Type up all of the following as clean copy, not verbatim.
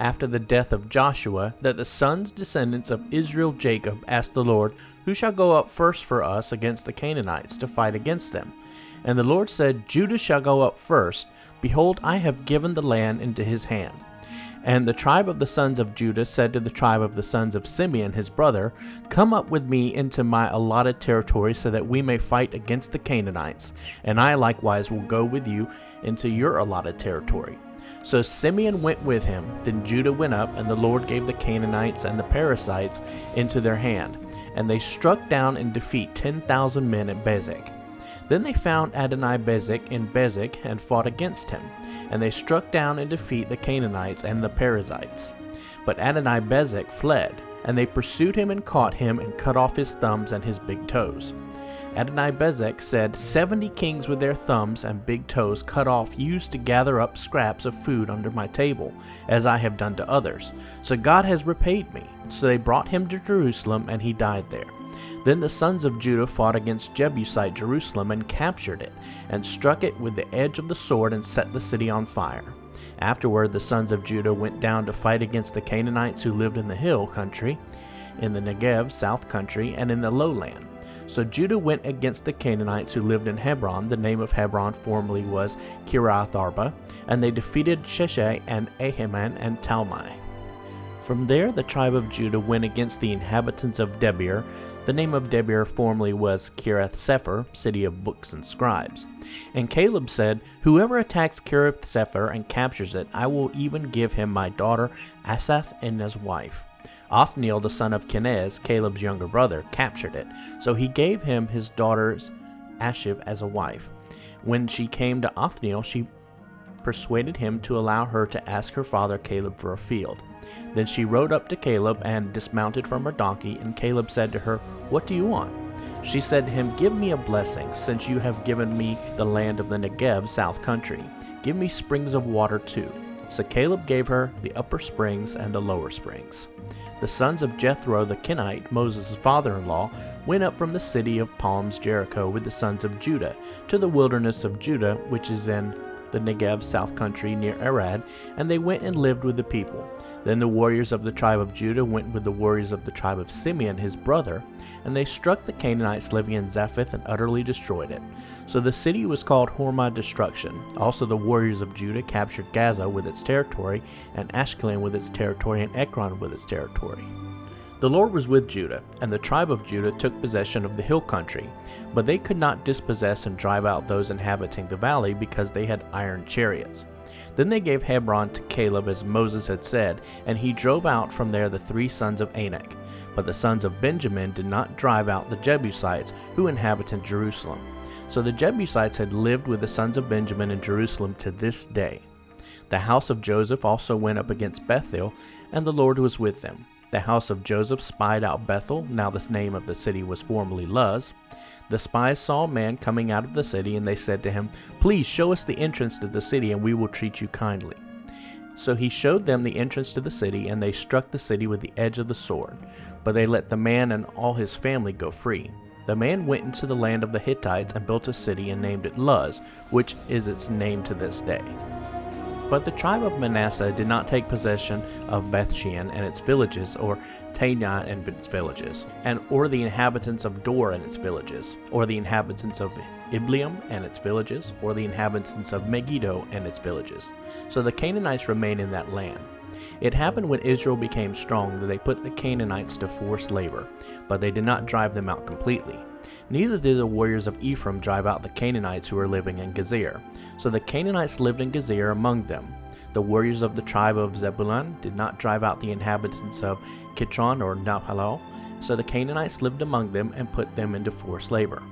after the death of Joshua, that the sons descendants of Israel Jacob asked the Lord, Who shall go up first for us against the Canaanites to fight against them? And the Lord said, Judah shall go up first. Behold, I have given the land into his hand. And the tribe of the sons of Judah said to the tribe of the sons of Simeon his brother, Come up with me into my allotted territory, so that we may fight against the Canaanites, and I likewise will go with you into your allotted territory. So Simeon went with him. Then Judah went up, and the Lord gave the Canaanites and the Perizzites into their hand, and they struck down in defeat 10,000 men at Bezek. Then they found Adoni-Bezek in Bezek and fought against him, and they struck down in defeat the Canaanites and the Perizzites. But Adoni-Bezek fled, and they pursued him and caught him and cut off his thumbs and his big toes. Adoni-Bezek said, 70 kings with their thumbs and big toes cut off used to gather up scraps of food under my table, as I have done to others. So God has repaid me. So they brought him to Jerusalem, and he died there. Then the sons of Judah fought against Jebusite Jerusalem and captured it, and struck it with the edge of the sword and set the city on fire. Afterward the sons of Judah went down to fight against the Canaanites who lived in the hill country, in the Negev south country, and in the lowland. So Judah went against the Canaanites who lived in Hebron. The name of Hebron formerly was Kiriath-arba, and they defeated Shechem and Ahiman and Talmai. From there the tribe of Judah went against the inhabitants of Debir. The name of Deborah formerly was Kiriath-Sepher, city of books and scribes. And Caleb said, Whoever attacks Kiriath-Sepher and captures it, I will even give him my daughter Asath and as wife. Othniel, the son of Kenaz, Caleb's younger brother, captured it, so he gave him his daughter's Ashiv as a wife. When she came to Othniel, she persuaded him to allow her to ask her father Caleb for a field. Then she rode up to Caleb and dismounted from her donkey, and Caleb said to her, What do you want? She said to him, Give me a blessing, since you have given me the land of the Negev south country. Give me springs of water too. So Caleb gave her the upper springs and the lower springs. The sons of Jethro the Kenite, Moses' father-in-law, went up from the city of palms Jericho with the sons of Judah to the wilderness of Judah, which is in the Negev south country near Arad, and they went and lived with the people. Then the warriors of the tribe of Judah went with the warriors of the tribe of Simeon his brother, and they struck the Canaanites living in Zapheth and utterly destroyed it. So the city was called Hormah Destruction. Also the warriors of Judah captured Gaza with its territory, and Ashkelon with its territory, and Ekron with its territory. The Lord was with Judah, and the tribe of Judah took possession of the hill country, but they could not dispossess and drive out those inhabiting the valley, because they had iron chariots. Then they gave Hebron to Caleb as Moses had said, and he drove out from there the 3 sons of Anak. But the sons of Benjamin did not drive out the Jebusites who inhabited Jerusalem. So the Jebusites had lived with the sons of Benjamin in Jerusalem to this day. The house of Joseph also went up against Bethel, and the Lord was with them. The house of Joseph spied out Bethel. Now the name of the city was formerly Luz. The spies saw a man coming out of the city, and they said to him, Please show us the entrance to the city, and we will treat you kindly. So he showed them the entrance to the city, and they struck the city with the edge of the sword. But they let the man and all his family go free. The man went into the land of the Hittites and built a city and named it Luz, which is its name to this day. But the tribe of Manasseh did not take possession of Bethshean and its villages, or Tanah and its villages, or the inhabitants of Dor and its villages, or the inhabitants of Ibleam and its villages, or the inhabitants of Megiddo and its villages. So the Canaanites remained in that land. It happened when Israel became strong that they put the Canaanites to forced labor, but they did not drive them out completely. Neither did the warriors of Ephraim drive out the Canaanites who were living in Gezer. So the Canaanites lived in Gezer among them. The warriors of the tribe of Zebulun did not drive out the inhabitants of Kitron or Naphalal, so the Canaanites lived among them and put them into forced labor.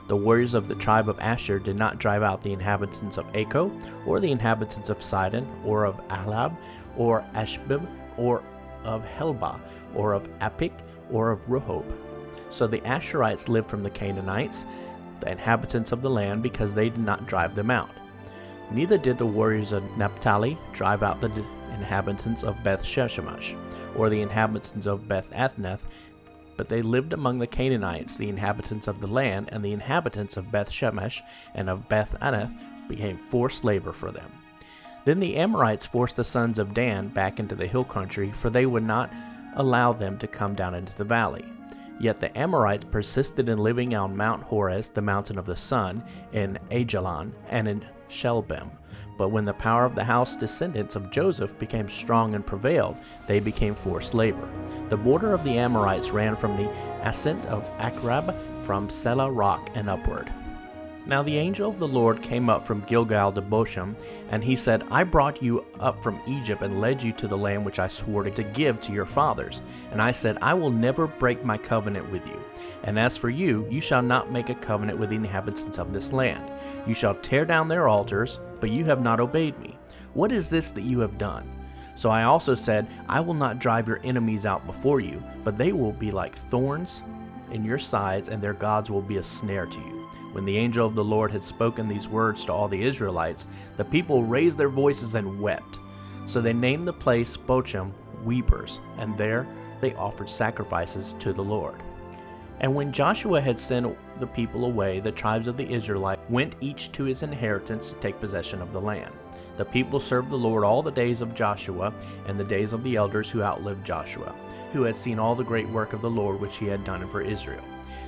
The warriors of the tribe of Asher did not drive out the inhabitants of Acco, or the inhabitants of Sidon, or of Ahlab, or Ashbib, or of Helbah, or of Apik, or of Rehob. So the Asherites lived from the Canaanites, the inhabitants of the land, because they did not drive them out. Neither did the warriors of Naphtali drive out the inhabitants of Beth-Shemesh, or the inhabitants of Beth-Athneth, but they lived among the Canaanites, the inhabitants of the land, and the inhabitants of Beth-Shemesh and of Beth-Anath became forced labor for them. Then the Amorites forced the sons of Dan back into the hill country, for they would not allow them to come down into the valley. Yet the Amorites persisted in living on Mount Horez, the mountain of the sun, in Ajalon, and in Shelbim. But when the power of the house descendants of Joseph became strong and prevailed, they became forced labor. The border of the Amorites ran from the ascent of Akrab, from Selah rock and upward. Now the angel of the Lord came up from Gilgal to Bochum, and he said, I brought you up from Egypt and led you to the land which I swore to give to your fathers. And I said, I will never break my covenant with you. And as for you, you shall not make a covenant with the inhabitants of this land. You shall tear down their altars, but you have not obeyed me. What is this that you have done? So I also said, I will not drive your enemies out before you, but they will be like thorns in your sides, and their gods will be a snare to you. When the angel of the Lord had spoken these words to all the Israelites, the people raised their voices and wept. So they named the place Bochum, Weepers, and there they offered sacrifices to the Lord. And when Joshua had sent the people away, the tribes of the Israelites went each to his inheritance to take possession of the land. The people served the Lord all the days of Joshua and the days of the elders who outlived Joshua, who had seen all the great work of the Lord which he had done for Israel.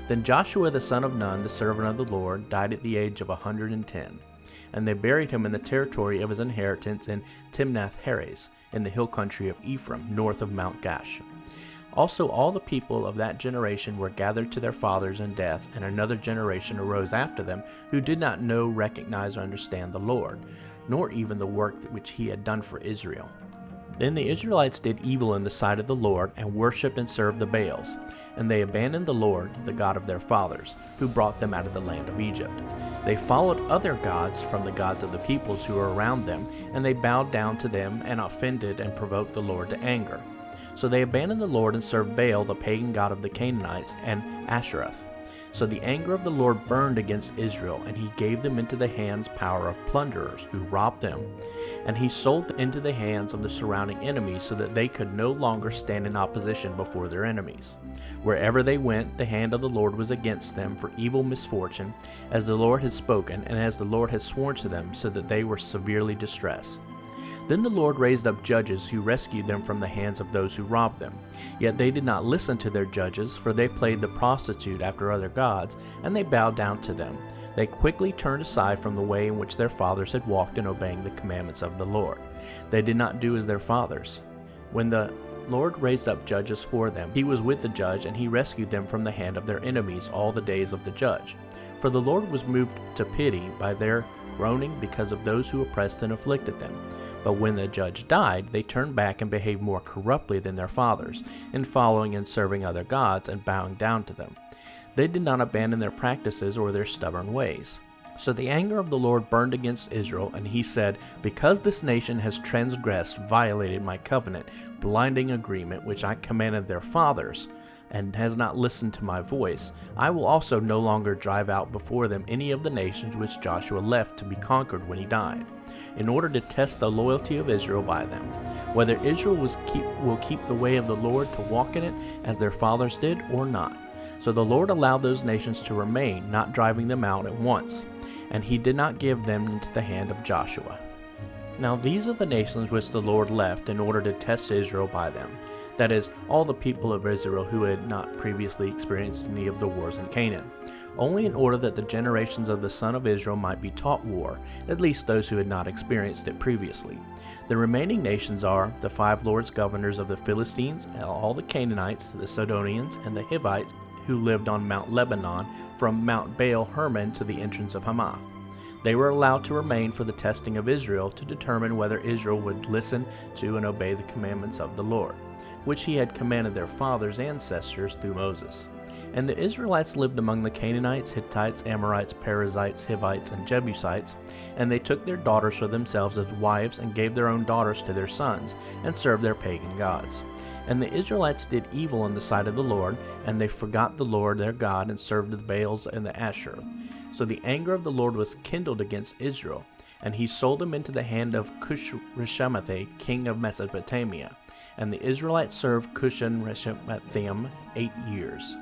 Then Joshua the son of Nun, the servant of the Lord, died at the age of 110. And they buried him in the territory of his inheritance in Timnath-Heres, in the hill country of Ephraim, north of Mount Gash. Also all the people of that generation were gathered to their fathers in death, and another generation arose after them, who did not know, recognize, or understand the Lord, nor even the work which he had done for Israel. Then the Israelites did evil in the sight of the Lord, and worshipped and served the Baals. And they abandoned the Lord, the God of their fathers, who brought them out of the land of Egypt. They followed other gods from the gods of the peoples who were around them, and they bowed down to them, and offended and provoked the Lord to anger. So they abandoned the Lord and served Baal, the pagan god of the Canaanites, and Ashereth. So the anger of the Lord burned against Israel, and he gave them into the hands power of plunderers, who robbed them. And he sold them into the hands of the surrounding enemies, so that they could no longer stand in opposition before their enemies. Wherever they went, the hand of the Lord was against them for evil misfortune, as the Lord had spoken, and as the Lord had sworn to them, so that they were severely distressed. Then the Lord raised up judges who rescued them from the hands of those who robbed them. Yet they did not listen to their judges, for they played the prostitute after other gods, and they bowed down to them. They quickly turned aside from the way in which their fathers had walked in obeying the commandments of the Lord. They did not do as their fathers. When the Lord raised up judges for them, he was with the judge, and he rescued them from the hand of their enemies all the days of the judge. For the Lord was moved to pity by their groaning because of those who oppressed and afflicted them. But when the judge died, they turned back and behaved more corruptly than their fathers, in following and serving other gods and bowing down to them. They did not abandon their practices or their stubborn ways. So the anger of the Lord burned against Israel, and he said, Because this nation has transgressed, violated my covenant, blinding agreement which I commanded their fathers, and has not listened to my voice, I will also no longer drive out before them any of the nations which Joshua left to be conquered when he died, in order to test the loyalty of Israel by them, whether Israel will keep the way of the Lord to walk in it as their fathers did or not. So the Lord allowed those nations to remain, not driving them out at once, and he did not give them into the hand of Joshua. Now these are the nations which the Lord left in order to test Israel by them, that is, all the people of Israel who had not previously experienced any of the wars in Canaan, only in order that the generations of the son of Israel might be taught war, at least those who had not experienced it previously. The remaining nations are the 5 lords governors of the Philistines, all the Canaanites, the Sidonians, and the Hivites, who lived on Mount Lebanon, from Mount Baal Hermon to the entrance of Hamath. They were allowed to remain for the testing of Israel, to determine whether Israel would listen to and obey the commandments of the Lord, which he had commanded their fathers' ancestors through Moses. And the Israelites lived among the Canaanites, Hittites, Amorites, Perizzites, Hivites, and Jebusites, and they took their daughters for themselves as wives, and gave their own daughters to their sons, and served their pagan gods. And the Israelites did evil in the sight of the Lord, and they forgot the Lord their God, and served the Baals and the Ashereth. So the anger of the Lord was kindled against Israel, and he sold them into the hand of Cush-Rishathaim, king of Mesopotamia. And the Israelites served Cush-Rishathaim 8 years.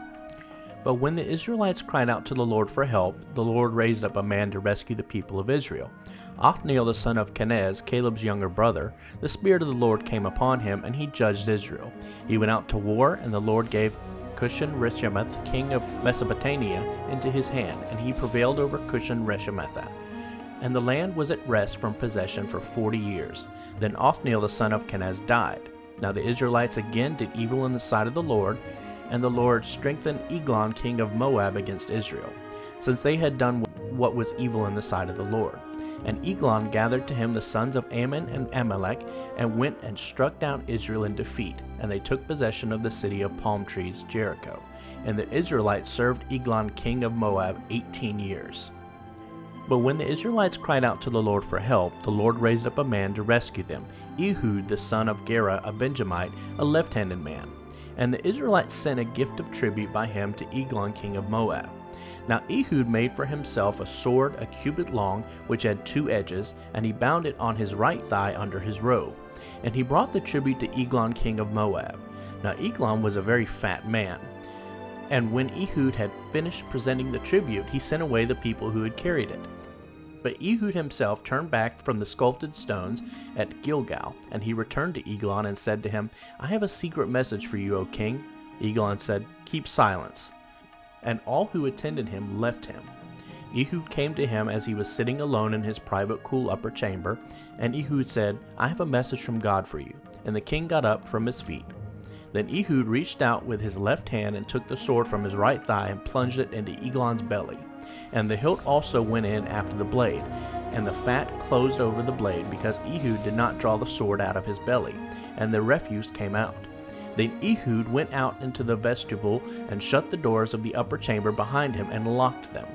But when the Israelites cried out to the Lord for help, the Lord raised up a man to rescue the people of Israel. Othniel the son of Kenaz, Caleb's younger brother, the Spirit of the Lord came upon him, and he judged Israel. He went out to war, and the Lord gave Cushan-Rishameth, king of Mesopotamia, into his hand, and he prevailed over Cushan-Rishameth. And the land was at rest from possession for 40 years. Then Othniel the son of Kenaz died. Now the Israelites again did evil in the sight of the Lord, and the Lord strengthened Eglon king of Moab against Israel, since they had done what was evil in the sight of the Lord. And Eglon gathered to him the sons of Ammon and Abimelech, and went and struck down Israel in defeat, and they took possession of the city of palm trees, Jericho. And the Israelites served Eglon king of Moab 18 years. But when the Israelites cried out to the Lord for help, the Lord raised up a man to rescue them, Ehud the son of Gera, a Benjamite, a left-handed man. And the Israelites sent a gift of tribute by him to Eglon king of Moab. Now Ehud made for himself a sword a cubit long, which had 2 edges, and he bound it on his right thigh under his robe. And he brought the tribute to Eglon king of Moab. Now Eglon was a very fat man. And when Ehud had finished presenting the tribute, he sent away the people who had carried it. But Ehud himself turned back from the sculpted stones at Gilgal, and he returned to Eglon and said to him, I have a secret message for you, O king. Eglon said, Keep silence. And all who attended him left him. Ehud came to him as he was sitting alone in his private cool upper chamber, and Ehud said, I have a message from God for you. And the king got up from his feet. Then Ehud reached out with his left hand and took the sword from his right thigh and plunged it into Eglon's belly. And the hilt also went in after the blade, and the fat closed over the blade, because Ehud did not draw the sword out of his belly, and the refuse came out. Then Ehud went out into the vestibule and shut the doors of the upper chamber behind him and locked them.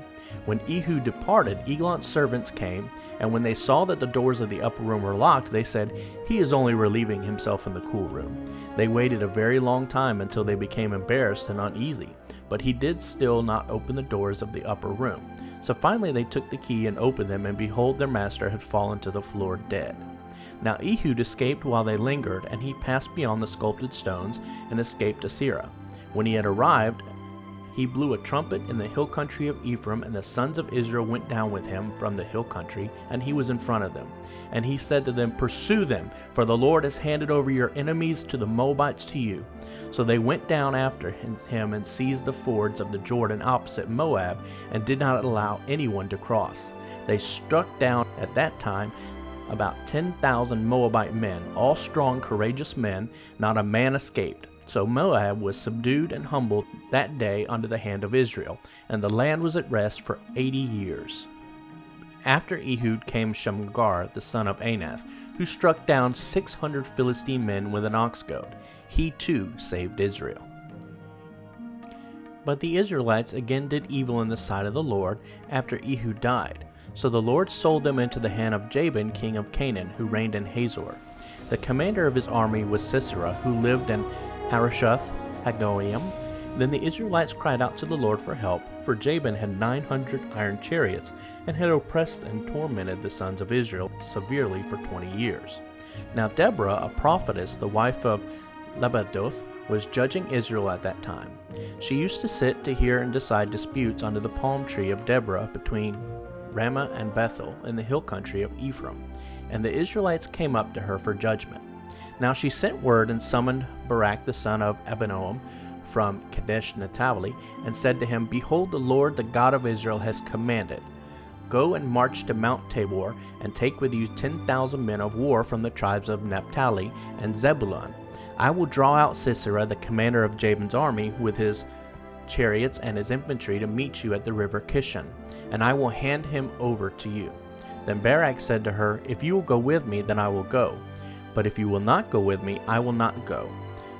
When Ehud departed, Eglon's servants came, and when they saw that the doors of the upper room were locked, they said, He is only relieving himself in the cool room. They waited a very long time until they became embarrassed and uneasy, but he did still not open the doors of the upper room. So finally they took the key and opened them, and behold, their master had fallen to the floor dead. Now Ehud escaped while they lingered, and he passed beyond the sculpted stones and escaped to Seirah. When he had arrived, he blew a trumpet in the hill country of Ephraim, and the sons of Israel went down with him from the hill country, and he was in front of them. And he said to them, Pursue them, for the Lord has handed over your enemies to the Moabites to you. So they went down after him and seized the fords of the Jordan opposite Moab, and did not allow anyone to cross. They struck down at that time about 10,000 Moabite men, all strong, courageous men. Not a man escaped. So Moab was subdued and humbled that day under the hand of Israel, and the land was at rest for 80 years. After Ehud came Shamgar the son of Anath, who struck down 600 Philistine men with an ox goad. He too saved Israel. But the Israelites again did evil in the sight of the Lord after Ehud died. So the Lord sold them into the hand of Jabin king of Canaan, who reigned in Hazor. The commander of his army was Sisera, who lived in Harosheth Hagoyim. Then the Israelites cried out to the Lord for help, for Jabin had 900 iron chariots, and had oppressed and tormented the sons of Israel severely for 20 years. Now Deborah, a prophetess, the wife of Labadoth, was judging Israel at that time. She used to sit to hear and decide disputes under the palm tree of Deborah between Ramah and Bethel in the hill country of Ephraim, and the Israelites came up to her for judgment. Now she sent word and summoned Barak the son of Abinoam from Kadesh Naphtali, and said to him, Behold, the Lord, the God of Israel, has commanded, Go and march to Mount Tabor, and take with you 10,000 men of war from the tribes of Naphtali and Zebulun. I will draw out Sisera, the commander of Jabin's army, with his chariots and his infantry to meet you at the river Kishon, and I will hand him over to you. Then Barak said to her, If you will go with me, then I will go. But if you will not go with me, I will not go.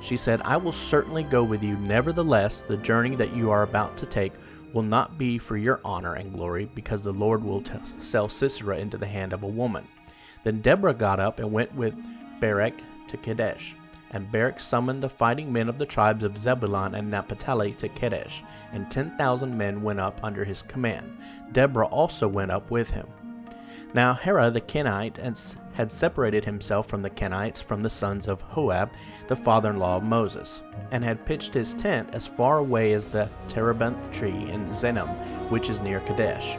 She said, I will certainly go with you. Nevertheless, the journey that you are about to take will not be for your honor and glory, because the Lord will sell Sisera into the hand of a woman. Then Deborah got up and went with Barak to Kadesh. And Barak summoned the fighting men of the tribes of Zebulun and Naphtali to Kadesh, and 10,000 men went up under his command. Deborah also went up with him. Now Hera the Kenite had separated himself from the Kenites from the sons of Moab, the father-in-law of Moses, and had pitched his tent as far away as the terebinth tree in Zenom, which is near Kadesh.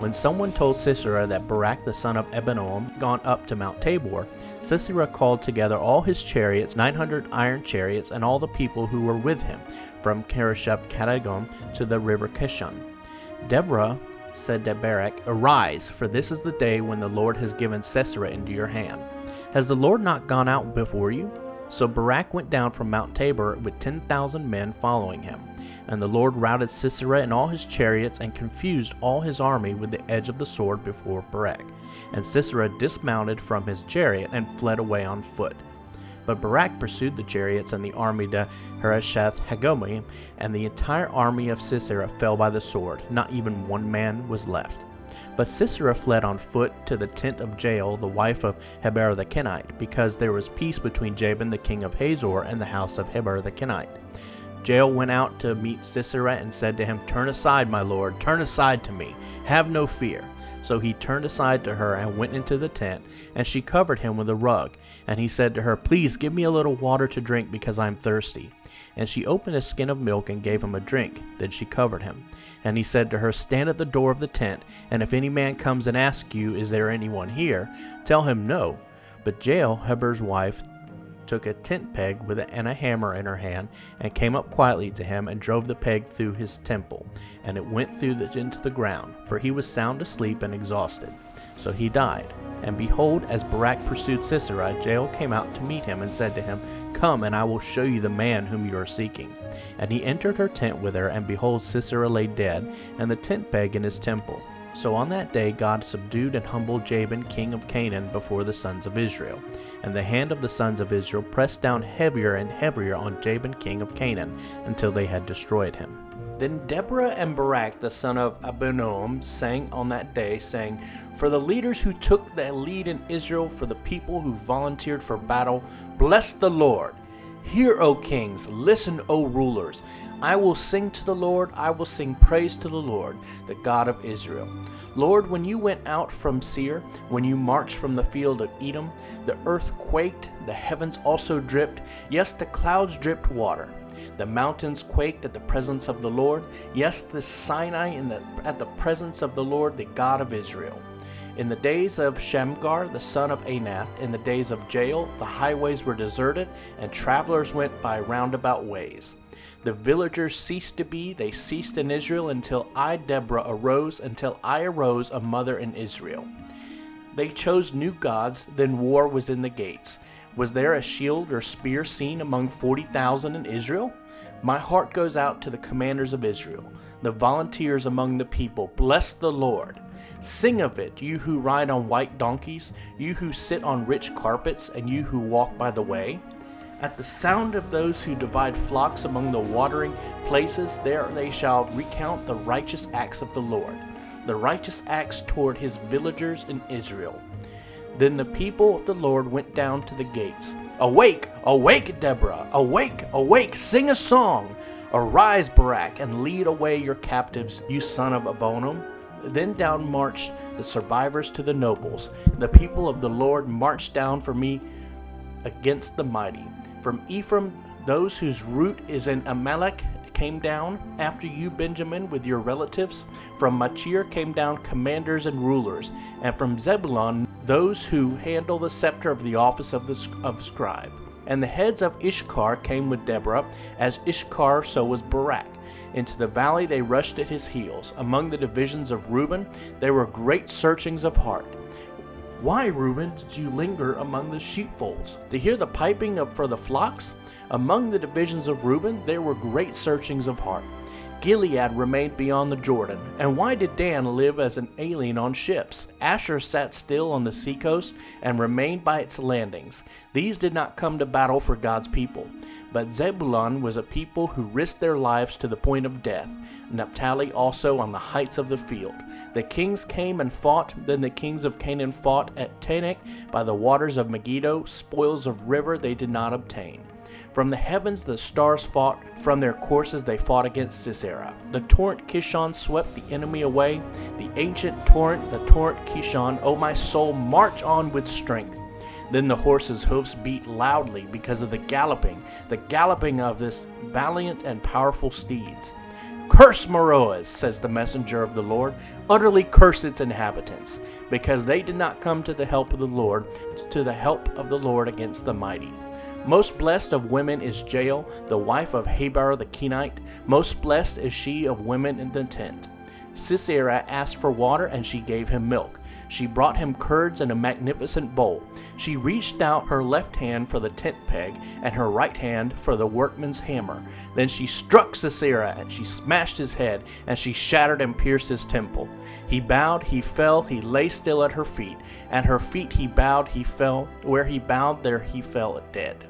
When someone told Sisera that Barak the son of Abinoam gone up to Mount Tabor, Sisera called together all his chariots, 900 iron chariots, and all the people who were with him, from Keresheth-Kadagom to the river Kishon. Deborah said to Barak, "Arise, for this is the day when the Lord has given Sisera into your hand. Has the Lord not gone out before you?" So Barak went down from Mount Tabor with 10,000 men following him. And the Lord routed Sisera and all his chariots and confused all his army with the edge of the sword before Barak. And Sisera dismounted from his chariot and fled away on foot. But Barak pursued the chariots and the army to Harosheth-Hagoyim, and the entire army of Sisera fell by the sword. Not even one man was left. But Sisera fled on foot to the tent of Jael, the wife of Heber the Kenite, because there was peace between Jabin the king of Hazor and the house of Heber the Kenite. Jael went out to meet Sisera and said to him, "Turn aside, my lord, turn aside to me. Have no fear." So he turned aside to her and went into the tent, and she covered him with a rug. And he said to her, "Please give me a little water to drink, because I am thirsty." And she opened a skin of milk and gave him a drink. Then she covered him. And he said to her, "Stand at the door of the tent, and if any man comes and asks you, 'Is there anyone here?' tell him no." But Jael, Heber's wife, took a tent peg and a hammer in her hand, and came up quietly to him, and drove the peg through his temple, and it went into the ground, for he was sound asleep and exhausted. So he died. And behold, as Barak pursued Sisera, Jael came out to meet him, and said to him, "Come, and I will show you the man whom you are seeking." And he entered her tent with her, and behold, Sisera lay dead, and the tent peg in his temple. So on that day God subdued and humbled Jabin king of Canaan before the sons of Israel. And the hand of the sons of Israel pressed down heavier and heavier on Jabin king of Canaan, until they had destroyed him. Then Deborah and Barak the son of Abinoam sang on that day, saying, "For the leaders who took the lead in Israel, for the people who volunteered for battle, bless the Lord. Hear, O kings, listen, O rulers. I will sing to the Lord, I will sing praise to the Lord, the God of Israel. Lord, when you went out from Seir, when you marched from the field of Edom, the earth quaked, the heavens also dripped, yes, the clouds dripped water. The mountains quaked at the presence of the Lord, yes, the Sinai at the presence of the Lord, the God of Israel. In the days of Shamgar, the son of Anath, in the days of Jael, the highways were deserted, and travelers went by roundabout ways. The villagers ceased to be, they ceased in Israel, until I, Deborah, arose, until I arose, a mother in Israel. They chose new gods, then war was in the gates. Was there a shield or spear seen among 40,000 in Israel? My heart goes out to the commanders of Israel, the volunteers among the people. Bless the Lord. Sing of it, you who ride on white donkeys, you who sit on rich carpets, and you who walk by the way. At the sound of those who divide flocks among the watering places, there they shall recount the righteous acts of the Lord, the righteous acts toward his villagers in Israel. Then the people of the Lord went down to the gates. Awake, awake, Deborah, awake, awake, sing a song. Arise, Barak, and lead away your captives, you son of Abinoam. Then down marched the survivors to the nobles. The people of the Lord marched down for me against the mighty. From Ephraim, those whose root is in Ammonites came down. After you, Benjamin, with your relatives. From Machir came down commanders and rulers. And from Zebulun, those who handle the scepter of the office of scribe. And the heads of Issachar came with Deborah. As Issachar, so was Barak. Into the valley they rushed at his heels. Among the divisions of Reuben, there were great searchings of heart. Why, Reuben, did you linger among the sheepfolds, to hear the piping for the flocks? Among the divisions of Reuben, there were great searchings of heart. Gilead remained beyond the Jordan. And why did Dan live as an alien on ships? Asher sat still on the seacoast and remained by its landings. These did not come to battle for God's people. But Zebulun was a people who risked their lives to the point of death. Naphtali also on the heights of the field. The kings came and fought. Then the kings of Canaan fought at Tanakh by the waters of Megiddo. Spoils of river they did not obtain. From the heavens the stars fought. From their courses they fought against Sisera. The torrent Kishon swept the enemy away. The ancient torrent, the torrent Kishon. O my soul, march on with strength. Then the horses' hoofs beat loudly because of the galloping of this valiant and powerful steeds. Curse Meroez, says the messenger of the Lord, utterly curse its inhabitants, because they did not come to the help of the Lord, to the help of the Lord against the mighty. Most blessed of women is Jael, the wife of Heber the Kenite. Most blessed is she of women in the tent. Sisera asked for water, and she gave him milk. She brought him curds in a magnificent bowl. She reached out her left hand for the tent peg, and her right hand for the workman's hammer. Then she struck Sisera, and she smashed his head, and she shattered and pierced his temple. He bowed, he fell, he lay still at her feet. At her feet he bowed, he fell. Where he bowed, there he fell dead.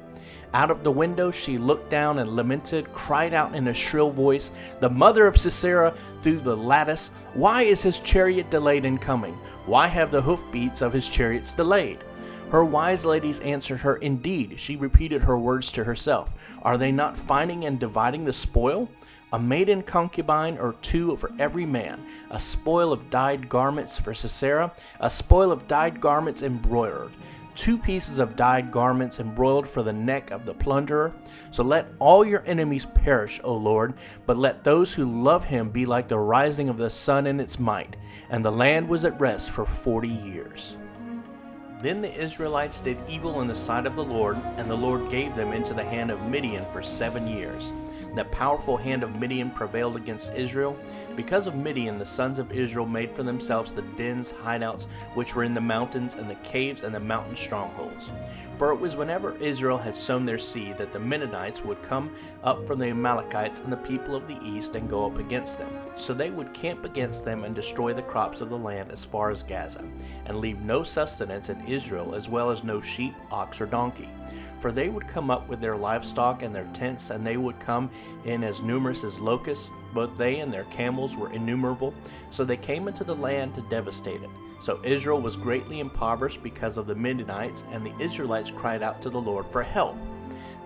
Out of the window she looked down and lamented, cried out in a shrill voice, the mother of Sisera through the lattice, "Why is his chariot delayed in coming? Why have the hoofbeats of his chariots delayed?" Her wise ladies answered her, "Indeed," she repeated her words to herself, "are they not finding and dividing the spoil? A maiden concubine or two for every man, a spoil of dyed garments for Sisera, a spoil of dyed garments embroidered. 2 pieces of dyed garments embroidered for the neck of the plunderer. So let all your enemies perish, O Lord, but let those who love him be like the rising of the sun in its might." And the land was at rest for 40 years. Then the Israelites did evil in the sight of the Lord, and the Lord gave them into the hand of Midian for 7 years. The powerful hand of Midian prevailed against Israel. Because of Midian, the sons of Israel made for themselves the dens, hideouts, which were in the mountains, and the caves and the mountain strongholds. For it was whenever Israel had sown their seed that the Midianites would come up from the Amalekites and the people of the east and go up against them. So they would camp against them and destroy the crops of the land as far as Gaza, and leave no sustenance in Israel, as well as no sheep, ox, or donkey. For they would come up with their livestock and their tents, and they would come in as numerous as locusts. Both they and their camels were innumerable. So they came into the land to devastate it. So Israel was greatly impoverished because of the Midianites, and the Israelites cried out to the Lord for help.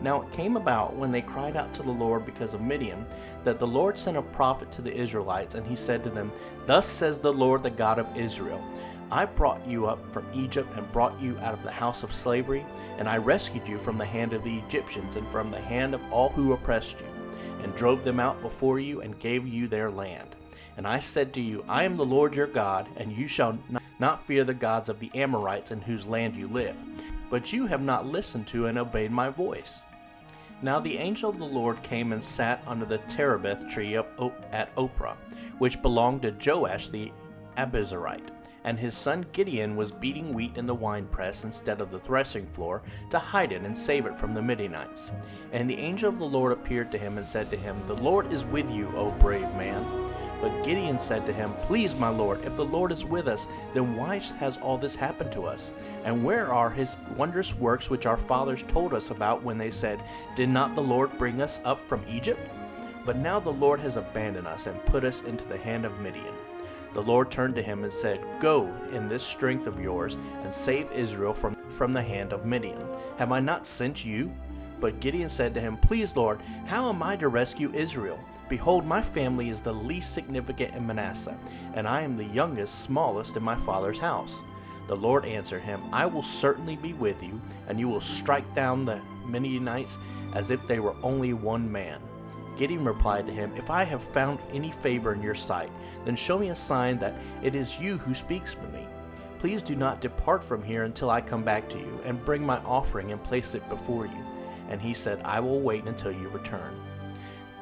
Now it came about, when they cried out to the Lord because of Midian, that the Lord sent a prophet to the Israelites, and he said to them, "Thus says the Lord, the God of Israel, I brought you up from Egypt and brought you out of the house of slavery, and I rescued you from the hand of the Egyptians and from the hand of all who oppressed you, and drove them out before you and gave you their land. And I said to you, I am the Lord your God, and you shall not fear the gods of the Amorites in whose land you live. But you have not listened to and obeyed my voice." Now the angel of the Lord came and sat under the terebinth tree at Oppress, which belonged to Joash the Abiezrite. And his son Gideon was beating wheat in the winepress instead of the threshing floor, to hide it and save it from the Midianites. And the angel of the Lord appeared to him and said to him, "The Lord is with you, O brave man." But Gideon said to him, "Please, my Lord, if the Lord is with us, then why has all this happened to us? And where are his wondrous works which our fathers told us about when they said, 'Did not the Lord bring us up from Egypt?' But now the Lord has abandoned us and put us into the hand of Midian." The Lord turned to him and said, "Go in this strength of yours and save Israel from the hand of Midian. Have I not sent you?" But Gideon said to him, "Please, Lord, how am I to rescue Israel? Behold, my family is the least significant in Manasseh, and I am the youngest, smallest in my father's house." The Lord answered him, "I will certainly be with you, and you will strike down the Midianites as if they were only one man." Gideon replied to him, "If I have found any favor in your sight, then show me a sign that it is you who speaks to me. Please do not depart from here until I come back to you, and bring my offering and place it before you." And he said, "I will wait until you return."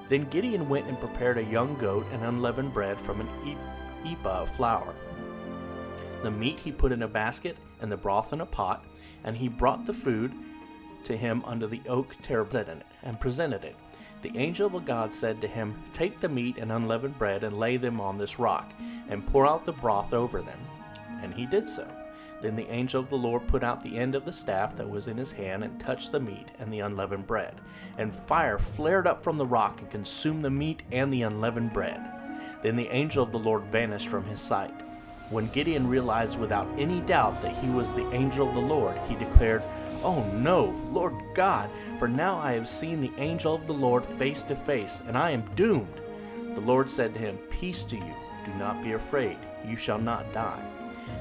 Then Gideon went and prepared a young goat and unleavened bread from an ephah of flour. The meat he put in a basket, and the broth in a pot, and he brought the food to him under the oak terebinth and presented it. The angel of God said to him, "Take the meat and unleavened bread and lay them on this rock, and pour out the broth over them." And he did so. Then the angel of the Lord put out the end of the staff that was in his hand and touched the meat and the unleavened bread. And fire flared up from the rock and consumed the meat and the unleavened bread. Then the angel of the Lord vanished from his sight. When Gideon realized without any doubt that he was the angel of the Lord, he declared, "Oh no, Lord God, for now I have seen the angel of the Lord face to face, and I am doomed." The Lord said to him, "Peace to you, do not be afraid, you shall not die."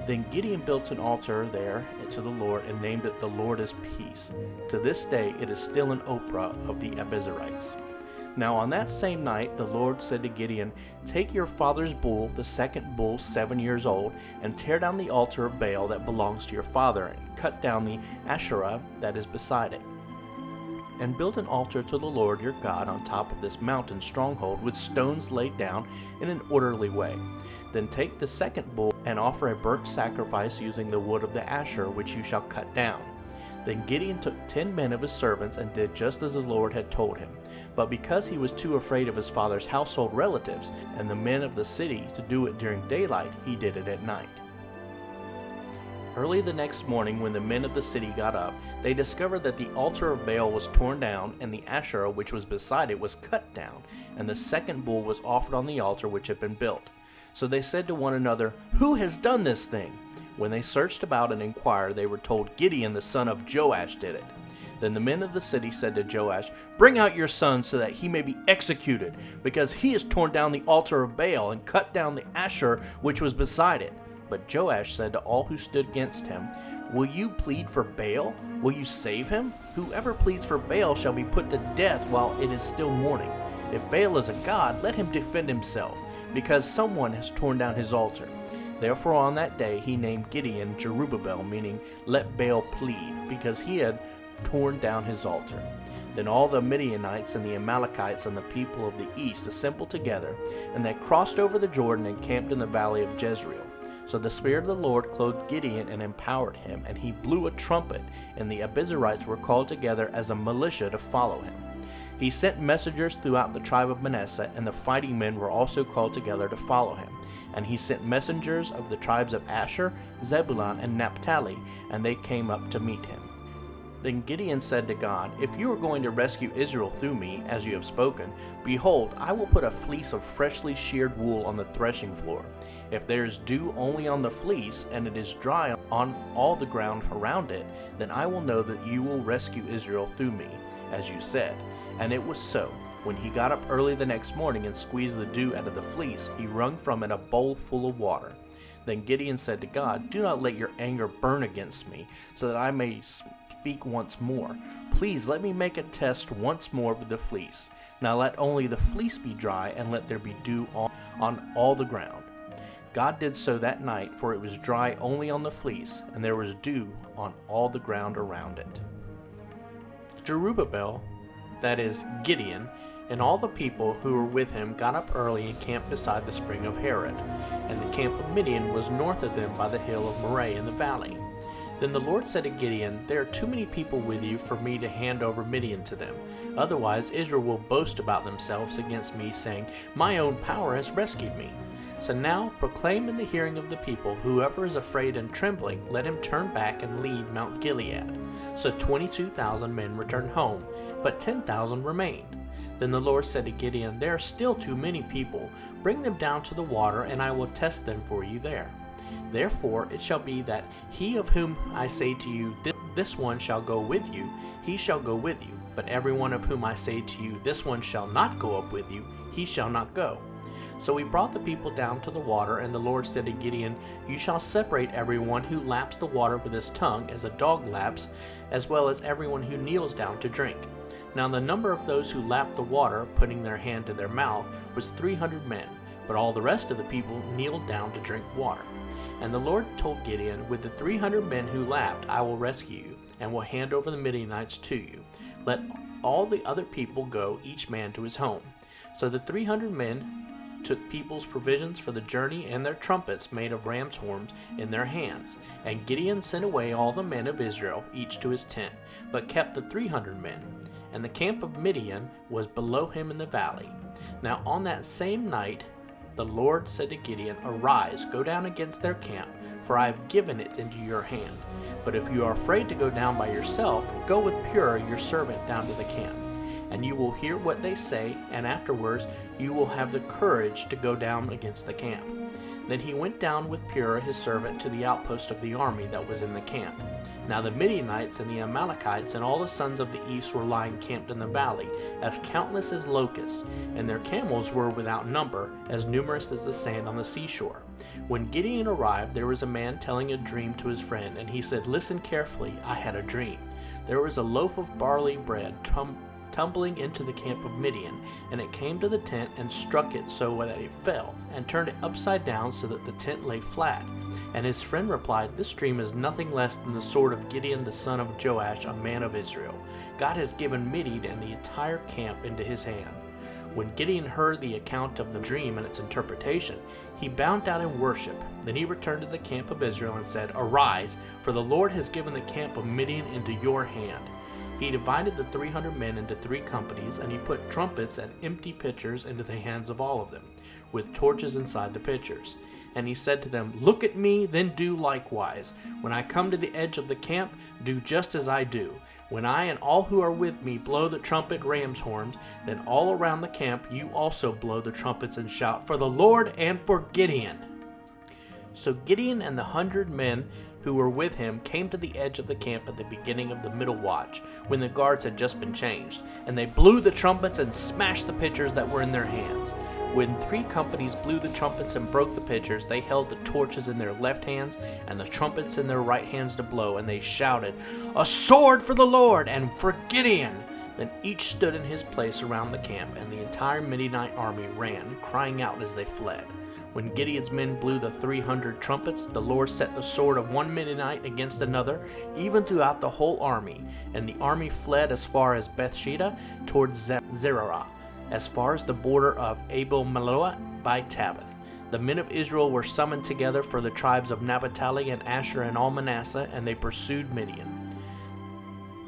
Then Gideon built an altar there to the Lord and named it "The Lord is Peace." To this day it is still an Ophrah of the Abiezrites. Now on that same night the Lord said to Gideon, "Take your father's bull, the second bull 7 years old, and tear down the altar of Baal that belongs to your father, and cut down the Asherah that is beside it. And build an altar to the Lord your God on top of this mountain stronghold with stones laid down in an orderly way. Then take the second bull and offer a burnt sacrifice using the wood of the Asher which you shall cut down." Then Gideon took 10 men of his servants and did just as the Lord had told him. But because he was too afraid of his father's household relatives and the men of the city to do it during daylight, he did it at night. Early the next morning, when the men of the city got up, they discovered that the altar of Baal was torn down, and the Asherah which was beside it was cut down, and the second bull was offered on the altar which had been built. So they said to one another, "Who has done this thing?" When they searched about and inquired, they were told, "Gideon the son of Joash did it." Then the men of the city said to Joash, "Bring out your son so that he may be executed, because he has torn down the altar of Baal and cut down the Asher which was beside it." But Joash said to all who stood against him, "Will you plead for Baal? Will you save him? Whoever pleads for Baal shall be put to death while it is still morning. If Baal is a god, let him defend himself, because someone has torn down his altar." Therefore on that day he named Gideon Jerubbaal, meaning "Let Baal plead," because he had torn down his altar. Then all the Midianites and the Amalekites and the people of the east assembled together, and they crossed over the Jordan and camped in the valley of Jezreel. So the Spirit of the Lord clothed Gideon and empowered him, and he blew a trumpet, and the Abiezrites were called together as a militia to follow him. He sent messengers throughout the tribe of Manasseh, and the fighting men were also called together to follow him. And he sent messengers of the tribes of Asher, Zebulun, and Naphtali, and they came up to meet him. Then Gideon said to God, "If you are going to rescue Israel through me, as you have spoken, behold, I will put a fleece of freshly sheared wool on the threshing floor. If there is dew only on the fleece, and it is dry on all the ground around it, then I will know that you will rescue Israel through me, as you said." And it was so. When he got up early the next morning and squeezed the dew out of the fleece, he wrung from it a bowl full of water. Then Gideon said to God, "Do not let your anger burn against me, so that I may speak once more. Please let me make a test once more with the fleece. Now let only the fleece be dry, and let there be dew on all the ground." God did so that night, for it was dry only on the fleece, and there was dew on all the ground around it. Jerubbaal, that is, Gideon, and all the people who were with him got up early and camped beside the spring of Harod, and the camp of Midian was north of them by the hill of Moreh in the valley. Then the Lord said to Gideon, "There are too many people with you for me to hand over Midian to them. Otherwise Israel will boast about themselves against me, saying, 'My own power has rescued me.' So now proclaim in the hearing of the people, whoever is afraid and trembling, let him turn back and leave Mount Gilead." So 22,000 men returned home, but 10,000 remained. Then the Lord said to Gideon, "There are still too many people. Bring them down to the water, and I will test them for you there. Therefore it shall be that he of whom I say to you, 'This one shall go with you,' he shall go with you. But every one of whom I say to you, 'This one shall not go up with you,' he shall not go." So he brought the people down to the water, and the Lord said to Gideon, "You shall separate everyone who laps the water with his tongue, as a dog laps, as well as everyone who kneels down to drink." Now the number of those who lapped the water, putting their hand to their mouth, was 300 men, but all the rest of the people kneeled down to drink water. And the Lord told Gideon, "With the 300 men who lapped, I will rescue you, and will hand over the Midianites to you. Let all the other people go, each man to his home." So the 300 men took people's provisions for the journey and their trumpets made of ram's horns in their hands. And Gideon sent away all the men of Israel, each to his tent, but kept the 300 men. And the camp of Midian was below him in the valley. Now on that same night the Lord said to Gideon, "Arise, go down against their camp, for I have given it into your hand. But if you are afraid to go down by yourself, go with Purah your servant down to the camp. And you will hear what they say, and afterwards you will have the courage to go down against the camp." Then he went down with Purah his servant to the outpost of the army that was in the camp. Now the Midianites and the Amalekites and all the sons of the east were lying camped in the valley, as countless as locusts, and their camels were without number, as numerous as the sand on the seashore. When Gideon arrived, there was a man telling a dream to his friend, and he said, "Listen carefully, I had a dream. There was a loaf of barley bread tumbling into the camp of Midian, and it came to the tent and struck it so that it fell, and turned it upside down so that the tent lay flat. And his friend replied, This dream is nothing less than the sword of Gideon the son of Joash, a man of Israel. God has given Midian and the entire camp into his hand. When Gideon heard the account of the dream and its interpretation, he bowed down in worship. Then he returned to the camp of Israel and said, Arise, for the Lord has given the camp of Midian into your hand. He divided the 300 men into 3 companies, and he put trumpets and empty pitchers into the hands of all of them, with torches inside the pitchers. And he said to them, Look at me, then do likewise. When I come to the edge of the camp, do just as I do. When I and all who are with me blow the trumpet ram's horns, then all around the camp you also blow the trumpets and shout for the Lord and for Gideon. So Gideon and the 100 men who were with him came to the edge of the camp at the beginning of the middle watch, when the guards had just been changed, and they blew the trumpets and smashed the pitchers that were in their hands. When 3 companies blew the trumpets and broke the pitchers, they held the torches in their left hands and the trumpets in their right hands to blow, and they shouted, A sword for the Lord and for Gideon! Then each stood in his place around the camp, and the entire Midianite army ran, crying out as they fled. When Gideon's men blew the 300 trumpets, the Lord set the sword of one Midianite against another, even throughout the whole army, and the army fled as far as Bethsheba towards Zerah, as far as the border of Abimelech by Tabith. The men of Israel were summoned together for the tribes of Naphtali and Asher and all Manasseh, and they pursued Midian.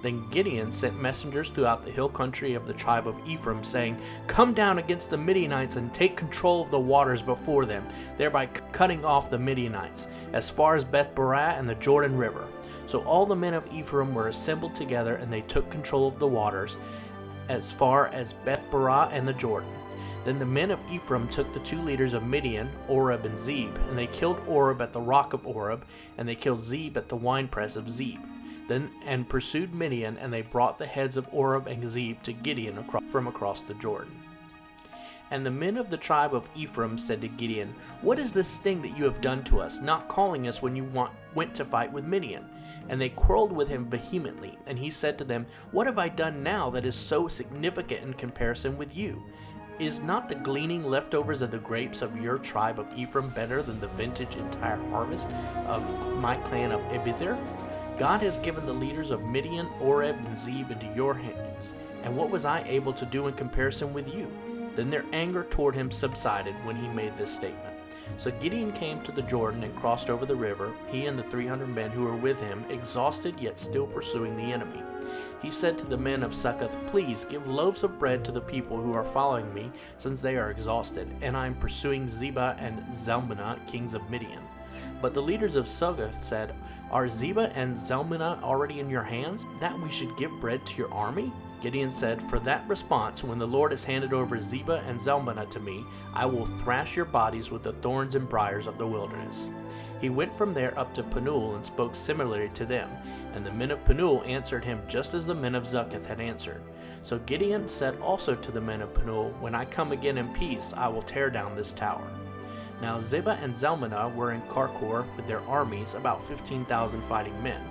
Then Gideon sent messengers throughout the hill country of the tribe of Ephraim, saying, Come down against the Midianites and take control of the waters before them, thereby cutting off the Midianites, as far as Beth-barah and the Jordan River. So all the men of Ephraim were assembled together, and they took control of the waters, as far as Beth-barah and the Jordan. Then the men of Ephraim took the 2 leaders of Midian, Oreb and Zeb, and they killed Oreb at the rock of Oreb, and they killed Zeb at the winepress of Zeb. Then and pursued Midian, and they brought the heads of Oreb and Zeb to Gideon from across the Jordan. And the men of the tribe of Ephraim said to Gideon, What is this thing that you have done to us, not calling us when you went to fight with Midian? And they quarreled with him vehemently, and he said to them, What have I done now that is so significant in comparison with you? Is not the gleaning leftovers of the grapes of your tribe of Ephraim better than the vintage entire harvest of my clan of Abiezer? God has given the leaders of Midian, Oreb, and Zeb into your hands, and what was I able to do in comparison with you? Then their anger toward him subsided when he made this statement. So Gideon came to the Jordan and crossed over the river, he and the 300 men who were with him, exhausted yet still pursuing the enemy. He said to the men of Succoth, Please give loaves of bread to the people who are following me, since they are exhausted, and I am pursuing Zebah and Zalmunna, kings of Midian. But the leaders of Succoth said, Are Zebah and Zalmunna already in your hands, that we should give bread to your army? Gideon said, For that response, when the Lord has handed over Zebah and Zalmunna to me, I will thrash your bodies with the thorns and briars of the wilderness. He went from there up to Penuel and spoke similarly to them, and the men of Penuel answered him just as the men of Succoth had answered. So Gideon said also to the men of Penuel, When I come again in peace, I will tear down this tower. Now Zebah and Zalmunna were in Karkor with their armies, about 15,000 fighting men,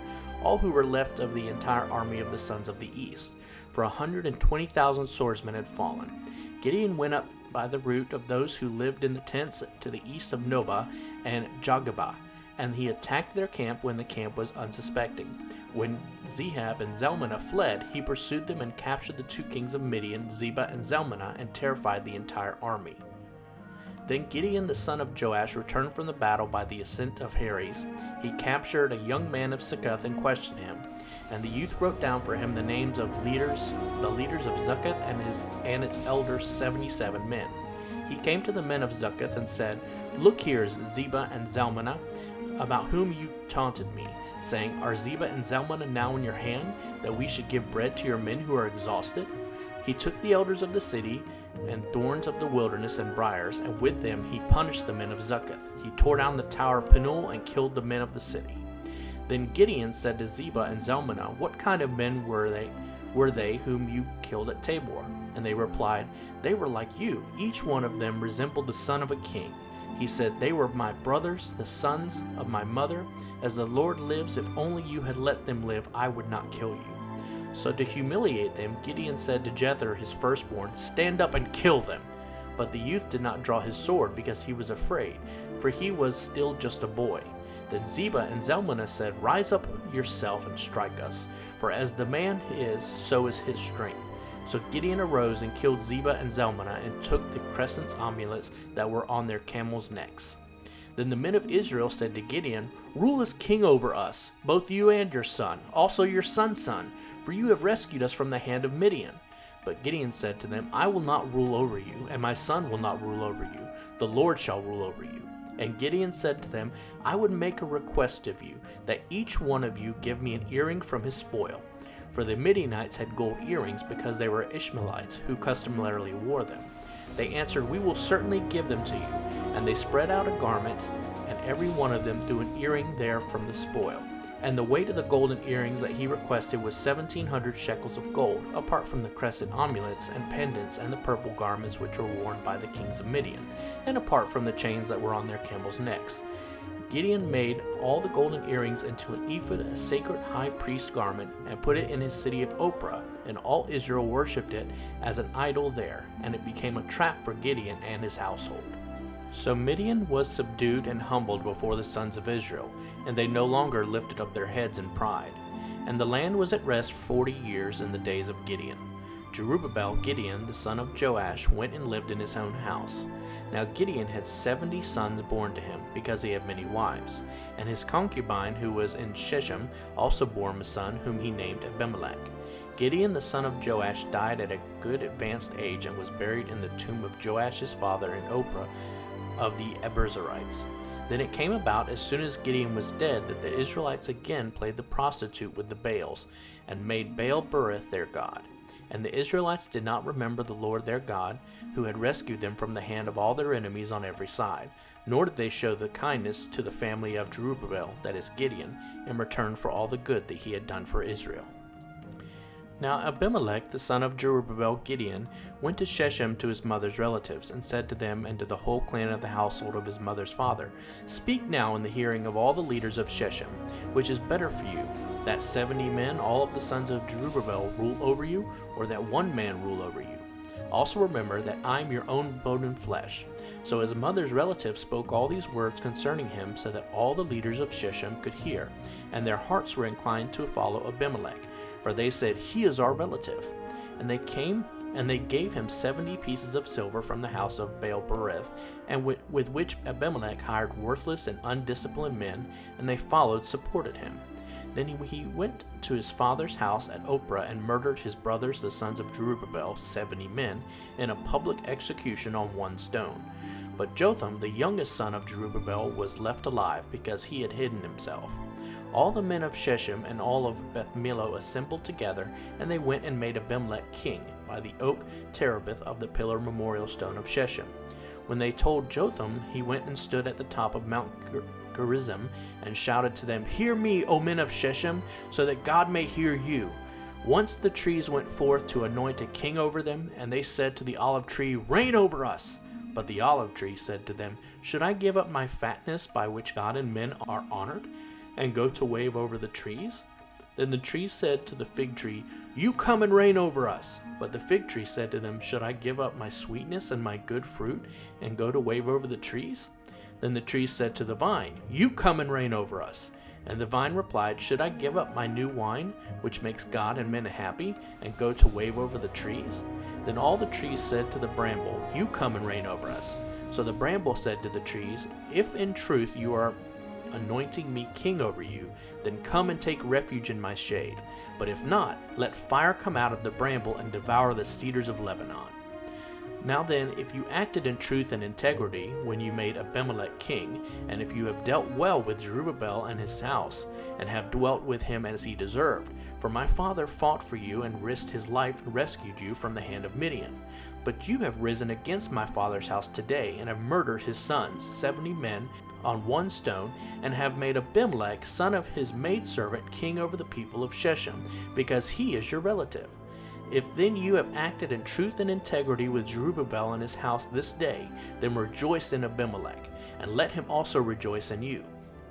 all who were left of the entire army of the sons of the east, for 120,000 swordsmen had fallen. Gideon went up by the route of those who lived in the tents to the east of Nobah and Jogabah, and he attacked their camp when the camp was unsuspecting. When Zehab and Zalmunna fled, he pursued them and captured the 2 kings of Midian, Zebah and Zalmunna, and terrified the entire army. Then Gideon the son of Joash returned from the battle by the ascent of Heres. He captured a young man of Succoth and questioned him, and the youth wrote down for him the names of the leaders of Succoth and its elders, 77 men. He came to the men of Succoth and said, Look here, Zebah and Zalmunna, about whom you taunted me, saying, Are Zebah and Zalmunna now in your hand, that we should give bread to your men who are exhausted? He took the elders of the city and thorns of the wilderness and briars, and with them he punished the men of Succoth. He tore down the tower of Penuel and killed the men of the city. Then Gideon said to Zebah and Zalmunna, What kind of men were they whom you killed at Tabor? And they replied, They were like you. Each one of them resembled the son of a king. He said, They were my brothers, the sons of my mother. As the Lord lives, if only you had let them live, I would not kill you. So to humiliate them, Gideon said to Jephthah his firstborn, "Stand up and kill them." But the youth did not draw his sword because he was afraid, for he was still just a boy. Then Zebah and Zalmunna said, "Rise up yourself and strike us, for as the man is, so is his strength." So Gideon arose and killed Zebah and Zalmunna and took the crescent amulets that were on their camels' necks. Then the men of Israel said to Gideon, "Rule as king over us, both you and your son, also your son's son, for you have rescued us from the hand of Midian." But Gideon said to them, "I will not rule over you, and my son will not rule over you. The Lord shall rule over you." And Gideon said to them, "I would make a request of you, that each one of you give me an earring from his spoil." For the Midianites had gold earrings because they were Ishmaelites who customarily wore them. They answered, "We will certainly give them to you." And they spread out a garment, and every one of them threw an earring there from the spoil. And the weight of the golden earrings that he requested was 1,700 shekels of gold, apart from the crescent amulets and pendants and the purple garments which were worn by the kings of Midian, and apart from the chains that were on their camels' necks. Gideon made all the golden earrings into an ephod, a sacred high priest garment, and put it in his city of Oppress, and all Israel worshipped it as an idol there, and it became a trap for Gideon and his household. So Midian was subdued and humbled before the sons of Israel, and they no longer lifted up their heads in pride. And the land was at rest 40 years in the days of Gideon. Jerubbaal Gideon, the son of Joash, went and lived in his own house. Now Gideon had 70 sons born to him, because he had many wives. And his concubine, who was in Shechem, also bore him a son, whom he named Abimelech. Gideon, the son of Joash, died at a good advanced age, and was buried in the tomb of Joash his father in Oppress of the Abiezrites. Then it came about, as soon as Gideon was dead, that the Israelites again played the prostitute with the Baals, and made Baal-berith their god. And the Israelites did not remember the Lord their God, who had rescued them from the hand of all their enemies on every side, nor did they show the kindness to the family of Jerubbaal, that is Gideon, in return for all the good that he had done for Israel. Now Abimelech, the son of Jerubbaal Gideon, went to Shechem to his mother's relatives, and said to them and to the whole clan of the household of his mother's father, "Speak now in the hearing of all the leaders of Shechem, which is better for you, that 70 men, all of the sons of Jerubbaal, rule over you, or that one man rule over you? Also remember that I am your own bone and flesh." So his mother's relatives spoke all these words concerning him, so that all the leaders of Shechem could hear, and their hearts were inclined to follow Abimelech, for they said, "He is our relative." And they came, and they gave him 70 pieces of silver from the house of Baal-berith, and with which Abimelech hired worthless and undisciplined men, and they supported him. Then he went to his father's house at Oppress and murdered his brothers, the sons of Jerubbaal, 70 men, in a public execution on one stone. But Jotham, the youngest son of Jerubbaal, was left alive, because he had hidden himself. All the men of Shechem and all of Beth Millo assembled together, and they went and made Abimelech king by the oak terebinth of the pillar memorial stone of Shechem. When they told Jotham, he went and stood at the top of Mount Gerizim and shouted to them, "Hear me, O men of Shechem, so that God may hear you." Once the trees went forth to anoint a king over them, and they said to the olive tree, "Reign over us." But the olive tree said to them, "Should I give up my fatness by which God and men are honored, and go to wave over the trees?" Then the tree said to the fig tree, "You come and reign over us." But the fig tree said to them, "Should I give up my sweetness and my good fruit, and go to wave over the trees?" Then the tree said to the vine, "You come and reign over us." And the vine replied, "Should I give up my new wine, which makes God and men happy, and go to wave over the trees?" Then all the trees said to the bramble, "You come and reign over us." So the bramble said to the trees, "If in truth you are anointing me king over you, then come and take refuge in my shade. But if not, let fire come out of the bramble and devour the cedars of Lebanon." Now then, if you acted in truth and integrity when you made Abimelech king, and if you have dealt well with Jerubbaal and his house, and have dwelt with him as he deserved, for my father fought for you and risked his life and rescued you from the hand of Midian. But you have risen against my father's house today, and have murdered his sons, 70 men, on one stone, and have made Abimelech, son of his maidservant, king over the people of Shechem, because he is your relative. If then you have acted in truth and integrity with Jerubbaal and his house this day, then rejoice in Abimelech, and let him also rejoice in you.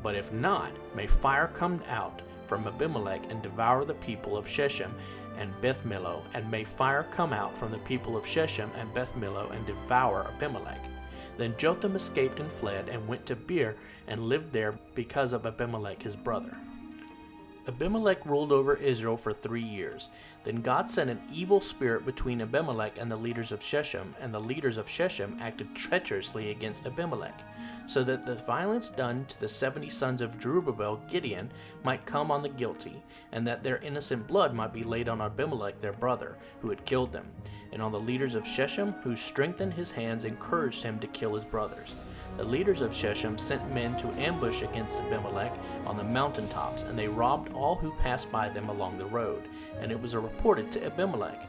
But if not, may fire come out from Abimelech and devour the people of Shechem, and Beth-millo, and may fire come out from the people of Shechem and Beth-millo and devour Abimelech. Then Jotham escaped and fled, and went to Beer, and lived there because of Abimelech his brother. Abimelech ruled over Israel for 3 years. Then God sent an evil spirit between Abimelech and the leaders of Shechem, and the leaders of Shechem acted treacherously against Abimelech, so that the violence done to the 70 sons of Jerubbaal Gideon might come on the guilty, and that their innocent blood might be laid on Abimelech their brother, who had killed them, and on the leaders of Shechem, who strengthened his hands, encouraged him to kill his brothers. The leaders of Shechem sent men to ambush against Abimelech on the mountaintops, and they robbed all who passed by them along the road, and it was reported to Abimelech.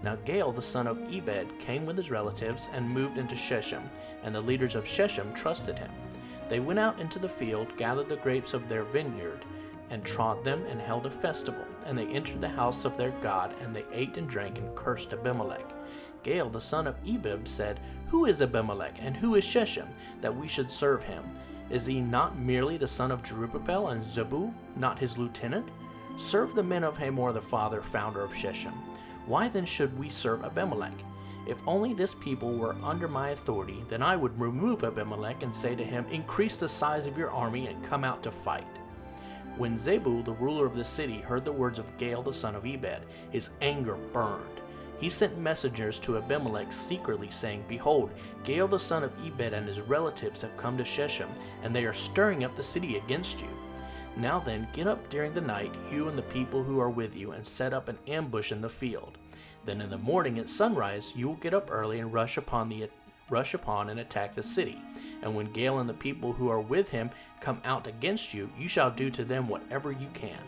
Now Gaal the son of Ebed came with his relatives and moved into Shechem, and the leaders of Shechem trusted him. They went out into the field, gathered the grapes of their vineyard, and trod them, and held a festival. And they entered the house of their God, and they ate and drank, and cursed Abimelech. Gaal the son of Ebed said, Who is Abimelech, and who is Shechem, that we should serve him? Is he not merely the son of Jerubbaal, and Zebah not his lieutenant? Serve the men of Hamor the father, founder of Shechem. Why then should we serve Abimelech? If only this people were under my authority, then I would remove Abimelech and say to him, Increase the size of your army and come out to fight. When Zebah, the ruler of the city, heard the words of Gaal the son of Ebed, his anger burned. He sent messengers to Abimelech secretly, saying, Behold, Gaal the son of Ebed and his relatives have come to Shechem, and they are stirring up the city against you. Now then, get up during the night, you and the people who are with you, and set up an ambush in the field. Then in the morning at sunrise you will get up early and rush upon and attack the city. And when Gaal and the people who are with him come out against you, you shall do to them whatever you can.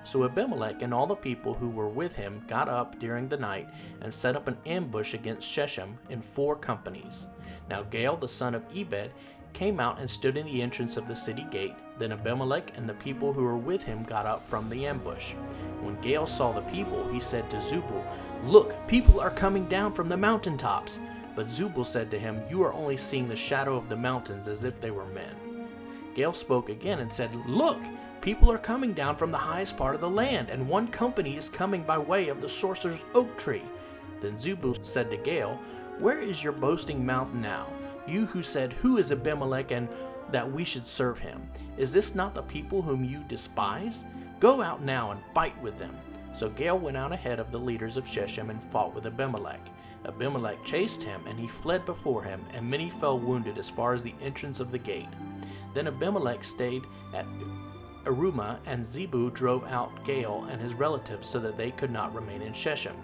So Abimelech and all the people who were with him got up during the night and set up an ambush against Shechem in 4 companies. Now Gaal the son of Ebed came out and stood in the entrance of the city gate. Then Abimelech and the people who were with him got up from the ambush. When Gaal saw the people, he said to Zebah, Look, people are coming down from the mountaintops. But Zebah said to him, You are only seeing the shadow of the mountains as if they were men. Gaal spoke again and said, Look, people are coming down from the highest part of the land, and one company is coming by way of the sorcerer's oak tree. Then Zebah said to Gaal, Where is your boasting mouth now? You who said, Who is Abimelech, and that we should serve him? Is this not the people whom you despised? Go out now and fight with them. So Gaal went out ahead of the leaders of Shechem and fought with Abimelech. Abimelech chased him, and he fled before him, and many fell wounded as far as the entrance of the gate. Then Abimelech stayed at Arumah, and Zebah drove out Gaal and his relatives so that they could not remain in Shechem.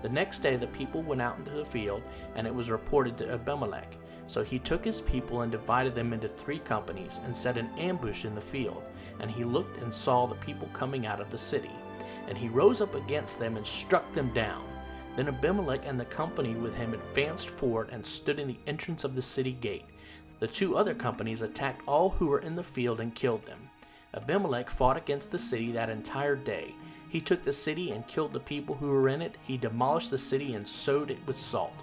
The next day the people went out into the field, and it was reported to Abimelech. So he took his people and divided them into 3 companies, and set an ambush in the field. And he looked and saw the people coming out of the city. And he rose up against them and struck them down. Then Abimelech and the company with him advanced forward and stood in the entrance of the city gate. The 2 other companies attacked all who were in the field and killed them. Abimelech fought against the city that entire day. He took the city and killed the people who were in it. He demolished the city and sowed it with salt.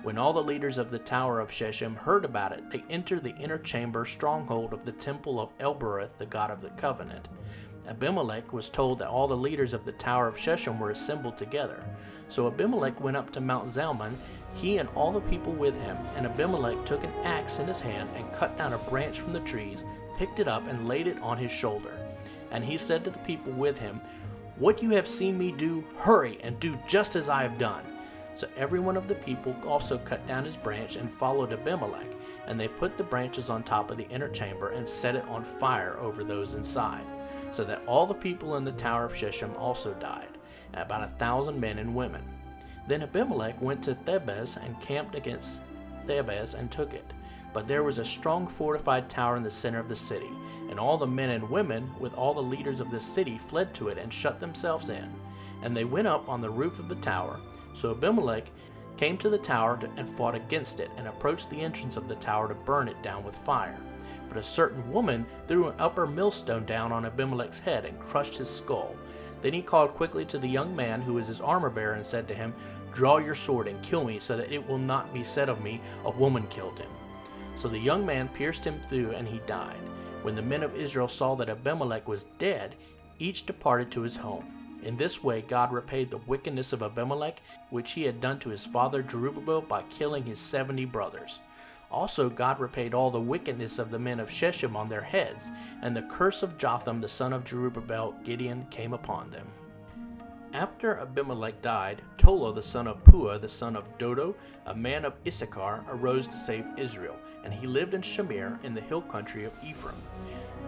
When all the leaders of the tower of Shechem heard about it, they entered the inner chamber stronghold of the temple of Elbereth, the god of the covenant. Abimelech was told that all the leaders of the tower of Shechem were assembled together. So Abimelech went up to Mount Zalmunna, he and all the people with him. And Abimelech took an axe in his hand and cut down a branch from the trees, picked it up and laid it on his shoulder. And he said to the people with him, What you have seen me do, hurry and do just as I have done. So every one of the people also cut down his branch and followed Abimelech. And they put the branches on top of the inner chamber and set it on fire over those inside, so that all the people in the tower of Shechem also died, about 1,000 men and women. Then Abimelech went to Thebez and camped against Thebez and took it. But there was a strong fortified tower in the center of the city, and all the men and women with all the leaders of the city fled to it and shut themselves in. And they went up on the roof of the tower. So Abimelech came to the tower and fought against it, and approached the entrance of the tower to burn it down with fire. But a certain woman threw an upper millstone down on Abimelech's head and crushed his skull. Then he called quickly to the young man who was his armor-bearer and said to him, Draw your sword and kill me, so that it will not be said of me, A woman killed him. So the young man pierced him through, and he died. When the men of Israel saw that Abimelech was dead, each departed to his home. In this way God repaid the wickedness of Abimelech, which he had done to his father Jerubbaal by killing his 70 brothers. Also God repaid all the wickedness of the men of Shechem on their heads, and the curse of Jotham the son of Jerubbaal Gideon came upon them. After Abimelech died, Tola the son of Puah the son of Dodo, a man of Issachar, arose to save Israel, and he lived in Shamir in the hill country of Ephraim.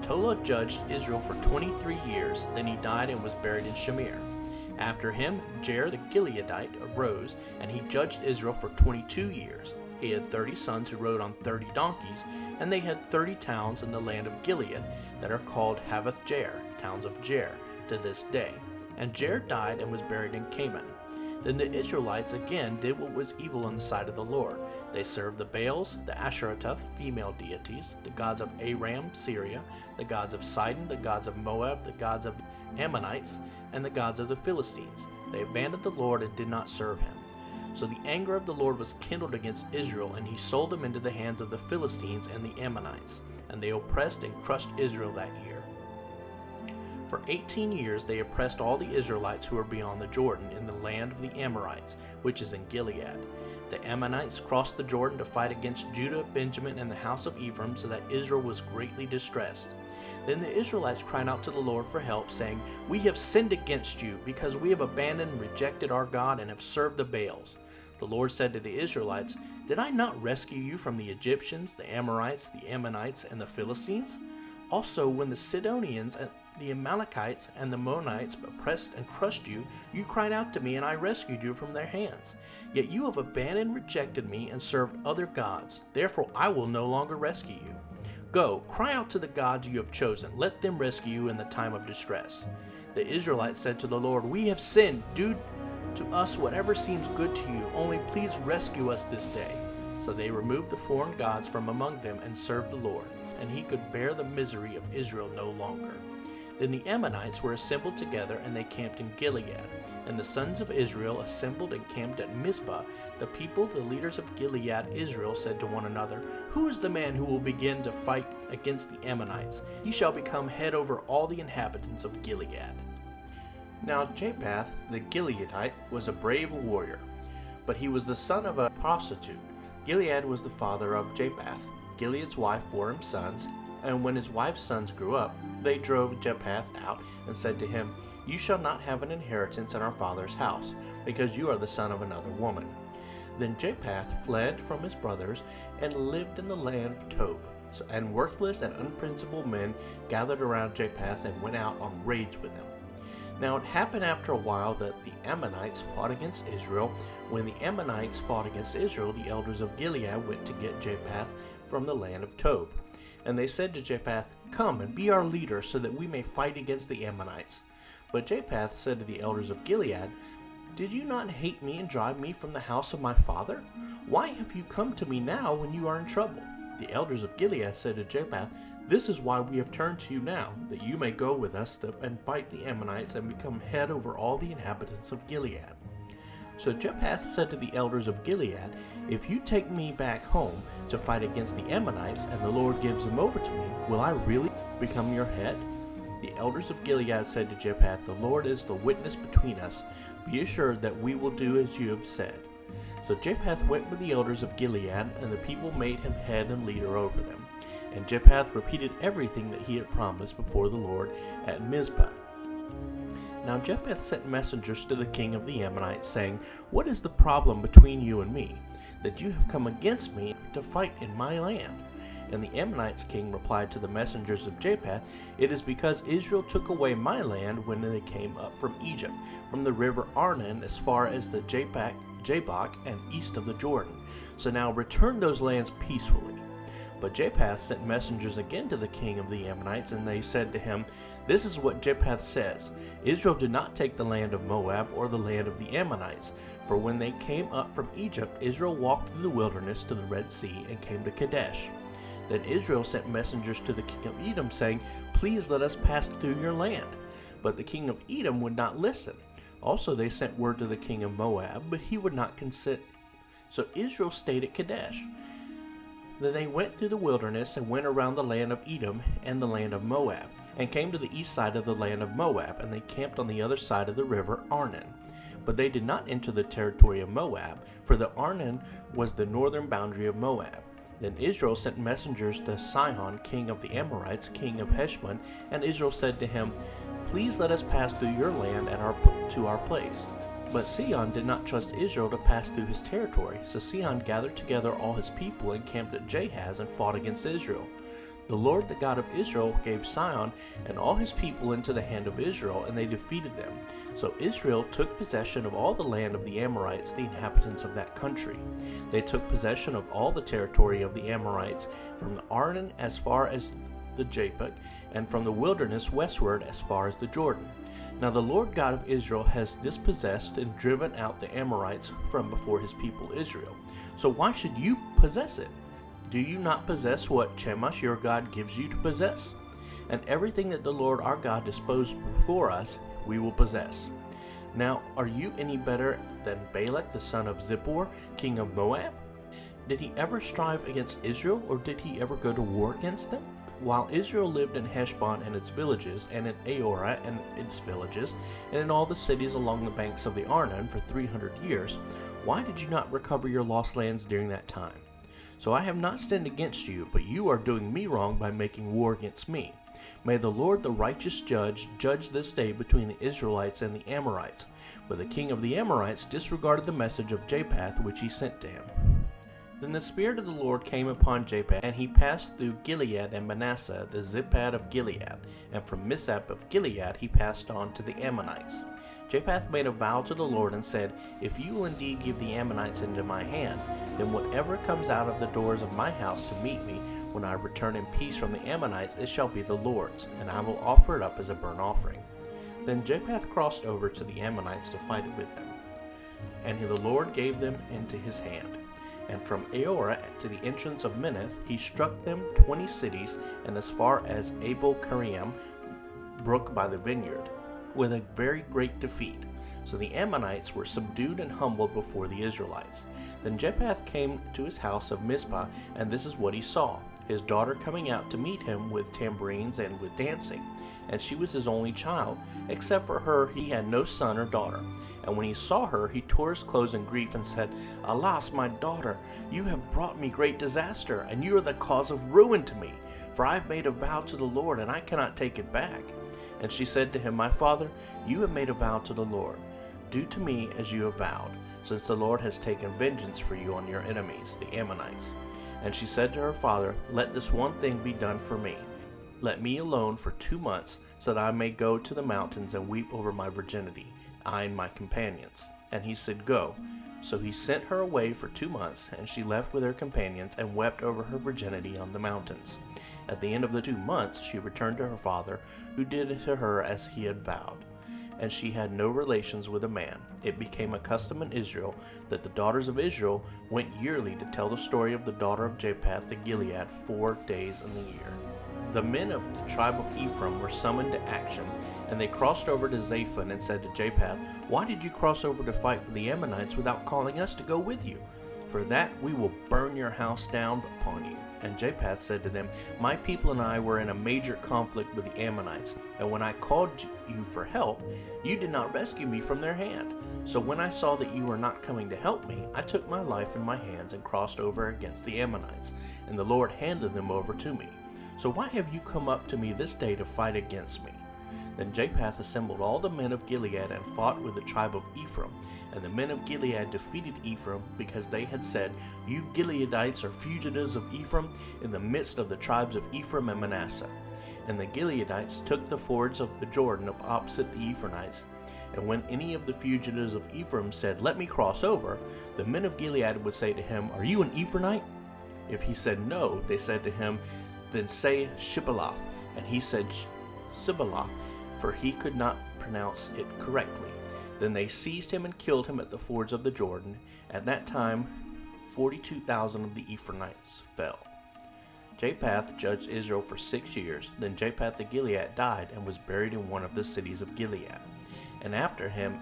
Tola judged Israel for 23 years, then he died and was buried in Shamir. After him, Jair the Gileadite arose, and he judged Israel for 22 years. He had 30 sons who rode on 30 donkeys, and they had 30 towns in the land of Gilead that are called Havoth-Jair, towns of Jair, to this day. And Jair died and was buried in Canaan. Then the Israelites again did what was evil in the sight of the Lord. They served the Baals, the Asheratoth, female deities, the gods of Aram, Syria, the gods of Sidon, the gods of Moab, the gods of Ammonites, and the gods of the Philistines. They abandoned the Lord and did not serve him. So the anger of the Lord was kindled against Israel, and he sold them into the hands of the Philistines and the Ammonites, and they oppressed and crushed Israel that year. For 18 years they oppressed all the Israelites who were beyond the Jordan in the land of the Amorites, which is in Gilead. The Ammonites crossed the Jordan to fight against Judah, Benjamin, and the house of Ephraim, so that Israel was greatly distressed. Then the Israelites cried out to the Lord for help, saying, "We have sinned against you, because we have abandoned and rejected our God and have served the Baals." The Lord said to the Israelites, "Did I not rescue you from the Egyptians, the Amorites, the Ammonites, and the Philistines? Also, when the Sidonians, the Amalekites, and the Ammonites oppressed and crushed you, you cried out to me, and I rescued you from their hands. Yet you have abandoned and rejected me and served other gods. Therefore I will no longer rescue you. Go, cry out to the gods you have chosen. Let them rescue you in the time of distress." The Israelites said to the Lord, "We have sinned. Do to us whatever seems good to you. Only please rescue us this day." So they removed the foreign gods from among them and served the Lord, and he could bear the misery of Israel no longer. Then the Ammonites were assembled together, and they camped in Gilead. And the sons of Israel assembled and camped at Mizpah. The people, the leaders of Gilead, Israel, said to one another, "Who is the man who will begin to fight against the Ammonites? He shall become head over all the inhabitants of Gilead." Now Jephthah the Gileadite was a brave warrior, but he was the son of a prostitute. Gilead was the father of Jephthah. Gilead's wife bore him sons, and when his wife's sons grew up, they drove Jephthah out and said to him, "You shall not have an inheritance in our father's house, because you are the son of another woman." Then Jephthah fled from his brothers and lived in the land of Tob. And worthless and unprincipled men gathered around Jephthah and went out on raids with him. Now it happened after a while that the Ammonites fought against Israel. When the Ammonites fought against Israel, the elders of Gilead went to get Jephthah from the land of Tob. And they said to Jephthah, "Come and be our leader, so that we may fight against the Ammonites." But Jephthah said to the elders of Gilead, "Did you not hate me and drive me from the house of my father? Why have you come to me now when you are in trouble?" The elders of Gilead said to Jephthah, "This is why we have turned to you now, that you may go with us and fight the Ammonites and become head over all the inhabitants of Gilead." So Jephthah said to the elders of Gilead, "If you take me back home to fight against the Ammonites, and the Lord gives them over to me, will I really become your head?" The elders of Gilead said to Jephthah, "The Lord is the witness between us. Be assured that we will do as you have said." So Jephthah went with the elders of Gilead, and the people made him head and leader over them. And Jephthah repeated everything that he had promised before the Lord at Mizpah. Now Jephthah sent messengers to the king of the Ammonites, saying, "What is the problem between you and me, that you have come against me to fight in my land?" And the Ammonites' king replied to the messengers of Jephthah, "It is because Israel took away my land when they came up from Egypt, from the river Arnon as far as the Jabbok and east of the Jordan. So now return those lands peacefully." But Jephthah sent messengers again to the king of the Ammonites, and they said to him, "This is what Jephthah says. Israel did not take the land of Moab or the land of the Ammonites, for when they came up from Egypt, Israel walked through the wilderness to the Red Sea and came to Kadesh. Then Israel sent messengers to the king of Edom, saying, 'Please let us pass through your land.' But the king of Edom would not listen. Also they sent word to the king of Moab, but he would not consent. So Israel stayed at Kadesh. Then they went through the wilderness and went around the land of Edom and the land of Moab. and came to the east side of the land of Moab, and they camped on the other side of the river Arnon. But they did not enter the territory of Moab, for the Arnon was the northern boundary of Moab. Then Israel sent messengers to Sihon, king of the Amorites, king of Heshbon, and Israel said to him, "Please let us pass through your land to our place." But Sihon did not trust Israel to pass through his territory, so Sihon gathered together all his people and camped at Jahaz and fought against Israel. The Lord, the God of Israel, gave Sihon and all his people into the hand of Israel, and they defeated them. So Israel took possession of all the land of the Amorites, the inhabitants of that country. They took possession of all the territory of the Amorites, from the Arnon as far as the Japheth, and from the wilderness westward as far as the Jordan. Now the Lord God of Israel has dispossessed and driven out the Amorites from before his people Israel. So why should you possess it? Do you not possess what Chemosh your God gives you to possess? And everything that the Lord our God disposed before us, we will possess. Now are you any better than Balak the son of Zippor, king of Moab? Did he ever strive against Israel, or did he ever go to war against them? While Israel lived in Heshbon and its villages, and in Aorah and its villages, and in all the cities along the banks of the Arnon for 300 years, why did you not recover your lost lands during that time? So I have not sinned against you, but you are doing me wrong by making war against me. May the Lord the righteous judge this day between the Israelites and the Amorites. But the king of the Amorites disregarded the message of Jephthah which he sent to him. Then the Spirit of the Lord came upon Jephthah, and he passed through Gilead and Manasseh, the Zipad of Gilead, and from Mizpah of Gilead he passed on to the Ammonites. Jephthah made a vow to the Lord and said, "If you will indeed give the Ammonites into my hand, then whatever comes out of the doors of my house to meet me, when I return in peace from the Ammonites, it shall be the Lord's, and I will offer it up as a burnt offering." Then Jephthah crossed over to the Ammonites to fight with them, and the Lord gave them into his hand. And from Aorah to the entrance of Minnith he struck them 20 cities, and as far as Abel-Kerim brook by the vineyard, with a very great defeat. So the Ammonites were subdued and humbled before the Israelites. Then Jephthah came to his house of Mizpah, and this is what he saw: his daughter coming out to meet him with tambourines and with dancing. And she was his only child. Except for her he had no son or daughter. And when he saw her, he tore his clothes in grief and said, "Alas, my daughter, you have brought me great disaster, and you are the cause of ruin to me. For I have made a vow to the Lord, and I cannot take it back." And she said to him, "My father, you have made a vow to the Lord. Do to me as you have vowed, since the Lord has taken vengeance for you on your enemies, the Ammonites." And she said to her father, "Let this one thing be done for me. Let me alone for 2 months, so that I may go to the mountains and weep over my virginity, I and my companions." And he said, "Go." So he sent her away for 2 months, and she left with her companions and wept over her virginity on the mountains. At the end of the 2 months she returned to her father, who did to her as he had vowed. And she had no relations with a man. It became a custom in Israel that the daughters of Israel went yearly to tell the story of the daughter of Jephthah the Gilead 4 days in the year. The men of the tribe of Ephraim were summoned to action, and they crossed over to Zaphon and said to Jephthah, "Why did you cross over to fight with the Ammonites without calling us to go with you? For that we will burn your house down upon you." And Jephthah said to them, "My people and I were in a major conflict with the Ammonites, and when I called you for help, you did not rescue me from their hand. So when I saw that you were not coming to help me, I took my life in my hands and crossed over against the Ammonites, and the Lord handed them over to me. So why have you come up to me this day to fight against me?" Then Jephthah assembled all the men of Gilead and fought with the tribe of Ephraim. And the men of Gilead defeated Ephraim, because they had said, "You Gileadites are fugitives of Ephraim in the midst of the tribes of Ephraim and Manasseh." And the Gileadites took the fords of the Jordan opposite the Ephraimites. And when any of the fugitives of Ephraim said, "Let me cross over," the men of Gilead would say to him, "Are you an Ephraimite?" If he said no, they said to him, "Then say Shibboleth." And he said Sibboleth, for he could not pronounce it correctly. Then they seized him and killed him at the fords of the Jordan. At that time 42,000 of the Ephraimites fell. Jephthah judged Israel for 6 years. Then Jephthah the Gilead died and was buried in one of the cities of Gilead. And after him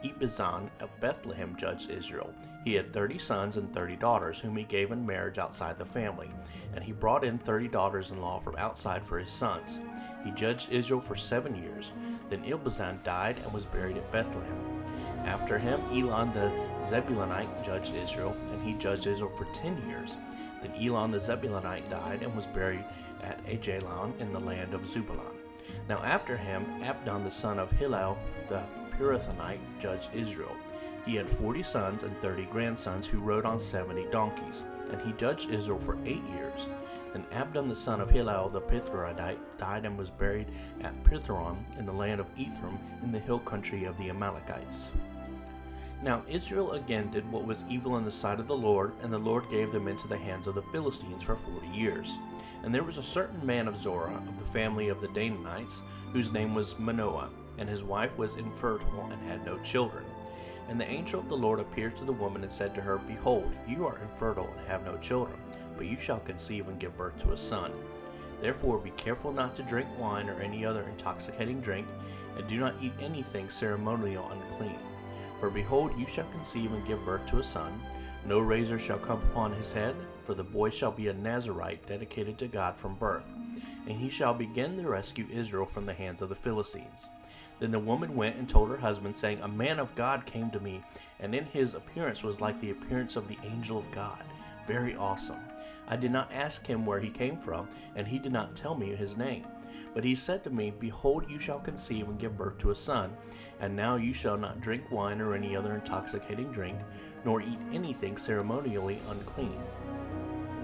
Ibzan of Bethlehem judged Israel. He had 30 sons and 30 daughters, whom he gave in marriage outside the family. And he brought in 30 daughters-in-law from outside for his sons. He judged Israel for 7 years. Then Ibzan died and was buried at Bethlehem. After him, Elon the Zebulunite judged Israel, and he judged Israel for 10 years. Then Elon the Zebulunite died and was buried at Ajalon in the land of Zebulun. Now after him, Abdon the son of Hillel the Pirathonite judged Israel. He had 40 sons and 30 grandsons who rode on 70 donkeys, and he judged Israel for 8 years. Then Abdon the son of Hillel the Pithroite died and was buried at Pithron in the land of Ephraim in the hill country of the Amalekites. Now Israel again did what was evil in the sight of the Lord, and the Lord gave them into the hands of the Philistines for 40 years. And there was a certain man of Zorah, of the family of the Danites, whose name was Manoah, and his wife was infertile and had no children. And the angel of the Lord appeared to the woman and said to her, Behold, you are infertile and have no children, but you shall conceive and give birth to a son. Therefore be careful not to drink wine or any other intoxicating drink, and do not eat anything ceremonial unclean. For behold, you shall conceive and give birth to a son. No razor shall come upon his head, for the boy shall be a Nazarite dedicated to God from birth, and he shall begin to rescue Israel from the hands of the Philistines. Then the woman went and told her husband, saying, A man of God came to me, and in his appearance was like the appearance of the angel of God, very awesome. I did not ask him where he came from, and he did not tell me his name. But he said to me, Behold, you shall conceive and give birth to a son, and now you shall not drink wine or any other intoxicating drink, nor eat anything ceremonially unclean.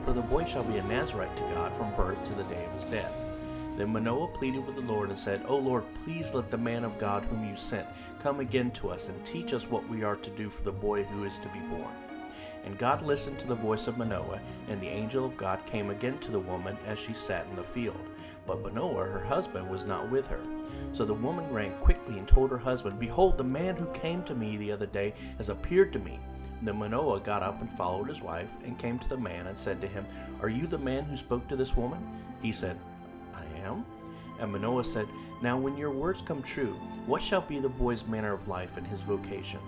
For the boy shall be a Nazarite to God from birth to the day of his death. Then Manoah pleaded with the Lord and said, O Lord, please let the man of God whom you sent come again to us, and teach us what we are to do for the boy who is to be born. And God listened to the voice of Manoah, and the angel of God came again to the woman as she sat in the field. But Manoah, her husband, was not with her. So the woman ran quickly and told her husband, Behold, the man who came to me the other day has appeared to me. Then Manoah got up and followed his wife, and came to the man and said to him, Are you the man who spoke to this woman? He said, I am. And Manoah said, Now when your words come true, what shall be the boy's manner of life and his vocation?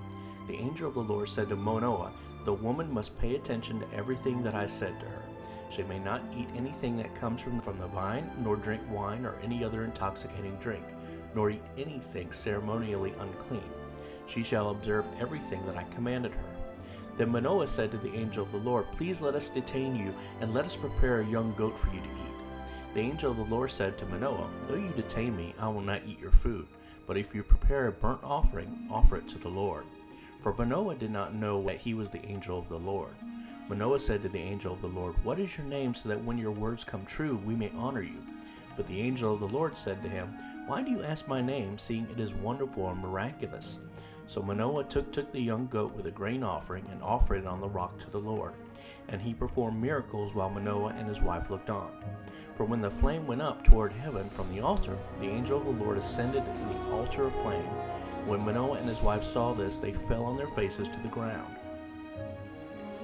The angel of the Lord said to Manoah, The woman must pay attention to everything that I said to her. She may not eat anything that comes from the vine, nor drink wine or any other intoxicating drink, nor eat anything ceremonially unclean. She shall observe everything that I commanded her. Then Manoah said to the angel of the Lord, Please let us detain you, and let us prepare a young goat for you to eat. The angel of the Lord said to Manoah, Though you detain me, I will not eat your food. But if you prepare a burnt offering, offer it to the Lord. For Manoah did not know that he was the angel of the Lord. Manoah said to the angel of the Lord, What is your name, so that when your words come true, we may honor you? But the angel of the Lord said to him, Why do you ask my name, seeing it is wonderful and miraculous? So Manoah took the young goat with a grain offering, and offered it on the rock to the Lord. And he performed miracles while Manoah and his wife looked on. For when the flame went up toward heaven from the altar, the angel of the Lord ascended in the altar of flame. When Manoah and his wife saw this, they fell on their faces to the ground.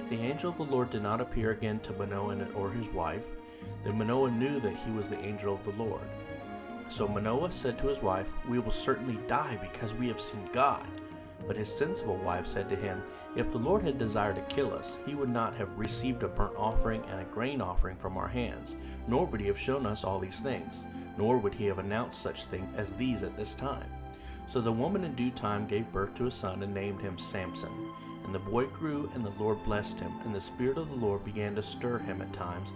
The angel of the Lord did not appear again to Manoah or his wife. Then Manoah knew that he was the angel of the Lord. So Manoah said to his wife, We will certainly die because we have seen God. But his sensible wife said to him, If the Lord had desired to kill us, he would not have received a burnt offering and a grain offering from our hands, nor would he have shown us all these things, nor would he have announced such things as these at this time. So the woman in due time gave birth to a son and named him Samson. And the boy grew, and the Lord blessed him, and the Spirit of the Lord began to stir him at times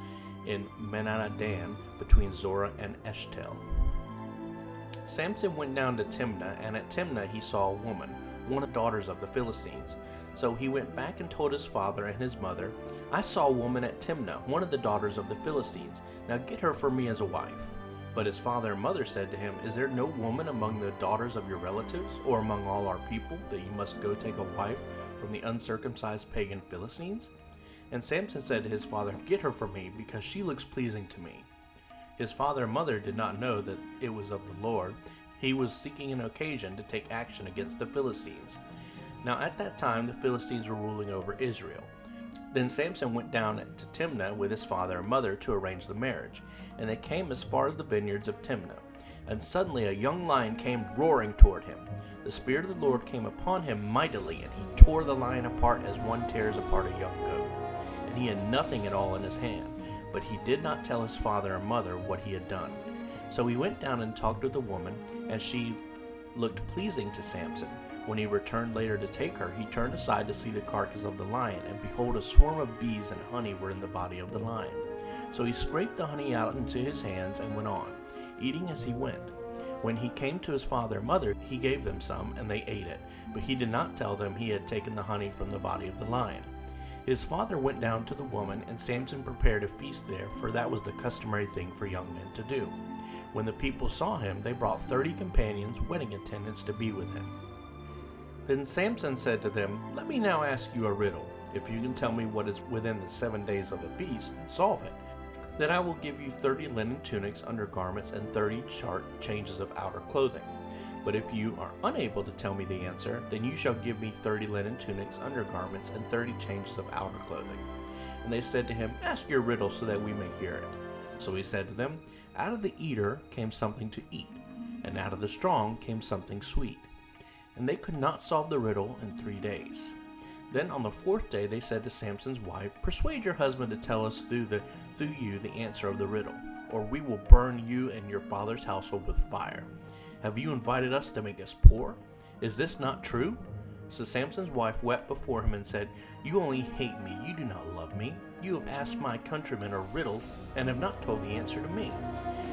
in Menadadan between Zorah and Eshtaol. Samson went down to Timnah, and at Timnah he saw a woman, one of the daughters of the Philistines. So he went back and told his father and his mother, I saw a woman at Timnah, one of the daughters of the Philistines. Now get her for me as a wife. But his father and mother said to him, Is there no woman among the daughters of your relatives, or among all our people, that you must go take a wife from the uncircumcised pagan Philistines? And Samson said to his father, Get her for me, because she looks pleasing to me. His father and mother did not know that it was of the Lord. He was seeking an occasion to take action against the Philistines. Now at that time the Philistines were ruling over Israel. Then Samson went down to Timnah with his father and mother to arrange the marriage, and they came as far as the vineyards of Timnah. And suddenly a young lion came roaring toward him. The Spirit of the Lord came upon him mightily, and he tore the lion apart as one tears apart a young goat. And he had nothing at all in his hand, but he did not tell his father and mother what he had done. So he went down and talked with the woman, and she looked pleasing to Samson. When he returned later to take her, he turned aside to see the carcass of the lion, and behold, a swarm of bees and honey were in the body of the lion. So he scraped the honey out into his hands and went on, eating as he went. When he came to his father and mother, he gave them some, and they ate it, but he did not tell them he had taken the honey from the body of the lion. His father went down to the woman, and Samson prepared a feast there, for that was the customary thing for young men to do. When the people saw him, they brought 30 companions, wedding attendants, to be with him. Then Samson said to them, "Let me now ask you a riddle. If you can tell me what is within the 7 days of the feast, and solve it, then I will give you 30 linen tunics, undergarments, and 30 short changes of outer clothing. But if you are unable to tell me the answer, then you shall give me 30 linen tunics, undergarments, and 30 changes of outer clothing." And they said to him, "Ask your riddle so that we may hear it." So he said to them, "Out of the eater came something to eat, and out of the strong came something sweet." And they could not solve the riddle in 3 days. Then on the 4th day they said to Samson's wife, "Persuade your husband to tell us through you the answer of the riddle, or we will burn you and your father's household with fire. Have you invited us to make us poor? Is this not true?" So Samson's wife wept before him and said, "You only hate me, you do not love me. You have asked my countrymen a riddle and have not told the answer to me."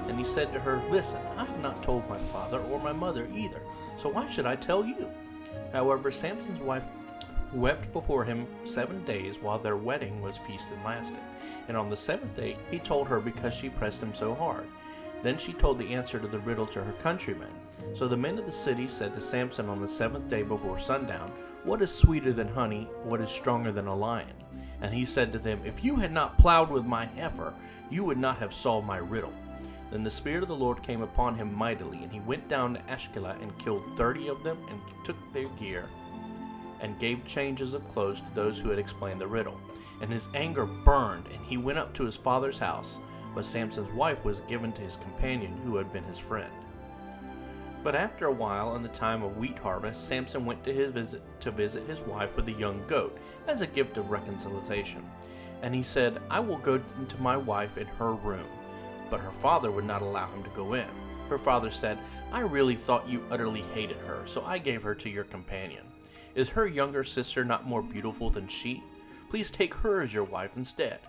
And he said to her, "Listen, I have not told my father or my mother either, so why should I tell you?" However, Samson's wife wept before him 7 days while their wedding was feasted and lasted. And on the 7th day he told her because she pressed him so hard. Then she told the answer to the riddle to her countrymen. So the men of the city said to Samson on the 7th day before sundown, "What is sweeter than honey? What is stronger than a lion?" And he said to them, "If you had not plowed with my heifer, you would not have solved my riddle." Then the Spirit of the Lord came upon him mightily, and he went down to Ashkelon and killed 30 of them, and took their gear, and gave changes of clothes to those who had explained the riddle. And his anger burned, and he went up to his father's house. But Samson's wife was given to his companion, who had been his friend. But after a while, in the time of wheat harvest, Samson went to visit his wife with a young goat, as a gift of reconciliation. And he said, "I will go into my wife in her room." But her father would not allow him to go in. Her father said, "I really thought you utterly hated her, so I gave her to your companion. Is her younger sister not more beautiful than she? Please take her as your wife instead."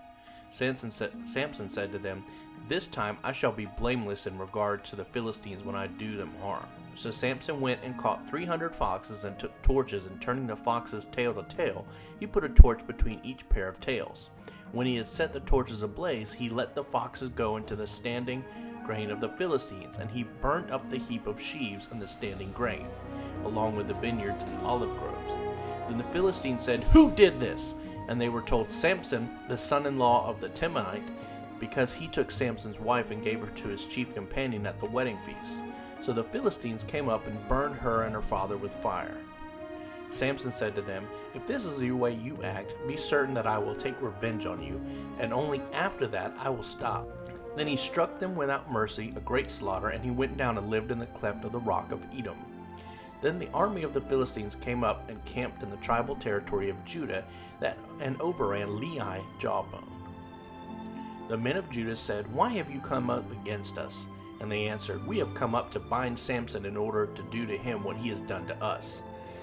Samson said to them, "This time I shall be blameless in regard to the Philistines when I do them harm." So Samson went and caught 300 foxes and took torches, and turning the foxes tail to tail, he put a torch between each pair of tails. When he had set the torches ablaze, he let the foxes go into the standing grain of the Philistines, and he burnt up the heap of sheaves and the standing grain, along with the vineyards and olive groves. Then the Philistines said, "Who did this?" And they were told, "Samson, the son-in-law of the Temanite, because he took Samson's wife and gave her to his chief companion at the wedding feast." So the Philistines came up and burned her and her father with fire. Samson said to them, "If this is the way you act, be certain that I will take revenge on you, and only after that I will stop." Then he struck them without mercy, a great slaughter, and he went down and lived in the cleft of the rock of Edom. Then the army of the Philistines came up and camped in the tribal territory of Judah and overran Lehi Jawbone. The men of Judah said, "Why have you come up against us?" And they answered, "We have come up to bind Samson in order to do to him what he has done to us."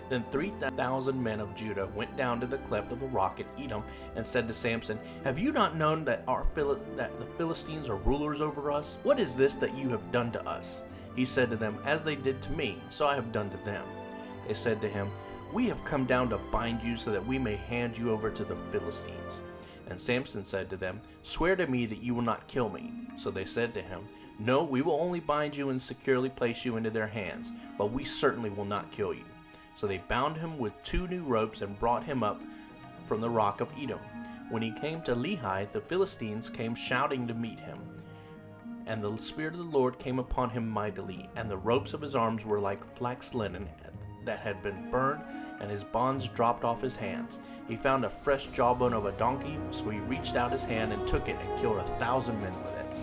Then 3,000 men of Judah went down to the cleft of the rock at Edom and said to Samson, "Have you not known that the Philistines are rulers over us? What is this that you have done to us?" He said to them, "As they did to me, so I have done to them." They said to him, "We have come down to bind you so that we may hand you over to the Philistines." And Samson said to them, "Swear to me that you will not kill me." So they said to him, "No, we will only bind you and securely place you into their hands, but we certainly will not kill you." So they bound him with 2 new ropes and brought him up from the rock of Edom. When he came to Lehi, the Philistines came shouting to meet him. And the Spirit of the Lord came upon him mightily, and the ropes of his arms were like flax linen that had been burned, and his bonds dropped off his hands. He found a fresh jawbone of a donkey, so he reached out his hand and took it and killed 1,000 men with it.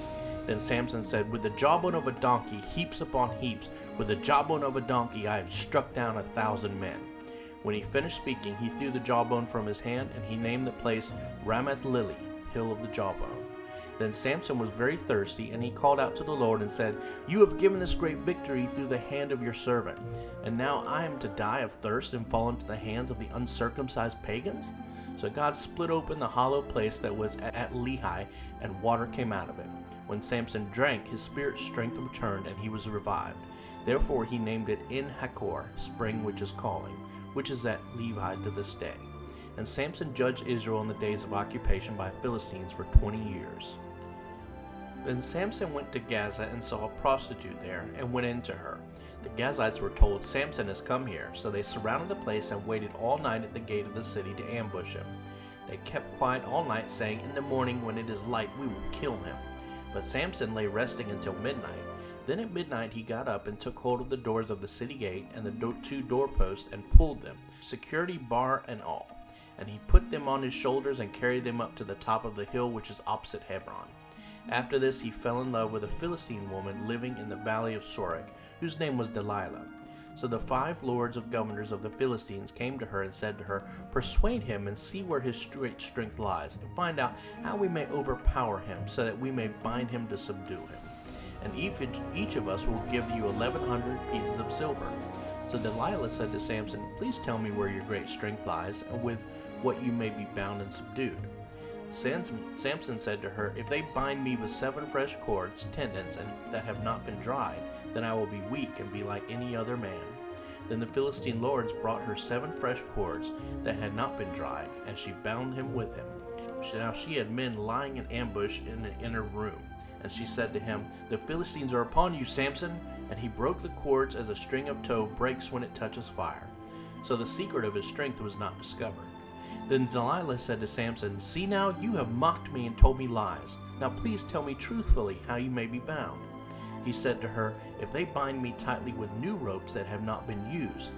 Then Samson said, "With the jawbone of a donkey, heaps upon heaps, with the jawbone of a donkey, I have struck down 1,000 men." When he finished speaking, he threw the jawbone from his hand, and he named the place Ramath Lily, Hill of the Jawbone. Then Samson was very thirsty, and he called out to the Lord and said, "You have given this great victory through the hand of your servant, and now I am to die of thirst and fall into the hands of the uncircumcised pagans?" So God split open the hollow place that was at Lehi, and water came out of it. When Samson drank, his spirit's strength returned, and he was revived. Therefore he named it En Hakor, spring which is calling, which is at Lehi to this day. And Samson judged Israel in the days of occupation by Philistines for 20 years. Then Samson went to Gaza and saw a prostitute there, and went in to her. The Gazites were told, "Samson has come here," so they surrounded the place and waited all night at the gate of the city to ambush him. They kept quiet all night, saying, "In the morning when it is light we will kill him." But Samson lay resting until midnight. Then at midnight he got up and took hold of the doors of the city gate and the two doorposts and pulled them, security bar and all. And he put them on his shoulders and carried them up to the top of the hill which is opposite Hebron. After this he fell in love with a Philistine woman living in the valley of Sorek, whose name was Delilah. So the 5 lords of governors of the Philistines came to her and said to her, "Persuade him and see where his great strength lies, and find out how we may overpower him, so that we may bind him to subdue him. And each of us will give you 1,100 pieces of silver." So Delilah said to Samson, "Please tell me where your great strength lies, and with what you may be bound and subdued." Samson said to her, "If they bind me with 7 fresh cords, tendons, and that have not been dried, then I will be weak and be like any other man." Then the Philistine lords brought her 7 fresh cords that had not been dried, and she bound him with him. Now she had men lying in ambush in the inner room. And she said to him, "The Philistines are upon you, Samson." And he broke the cords as a string of tow breaks when it touches fire. So the secret of his strength was not discovered. Then Delilah said to Samson, "See now, you have mocked me and told me lies. Now please tell me truthfully how you may be bound." He said to her, "If they bind me tightly with new ropes that have not been used,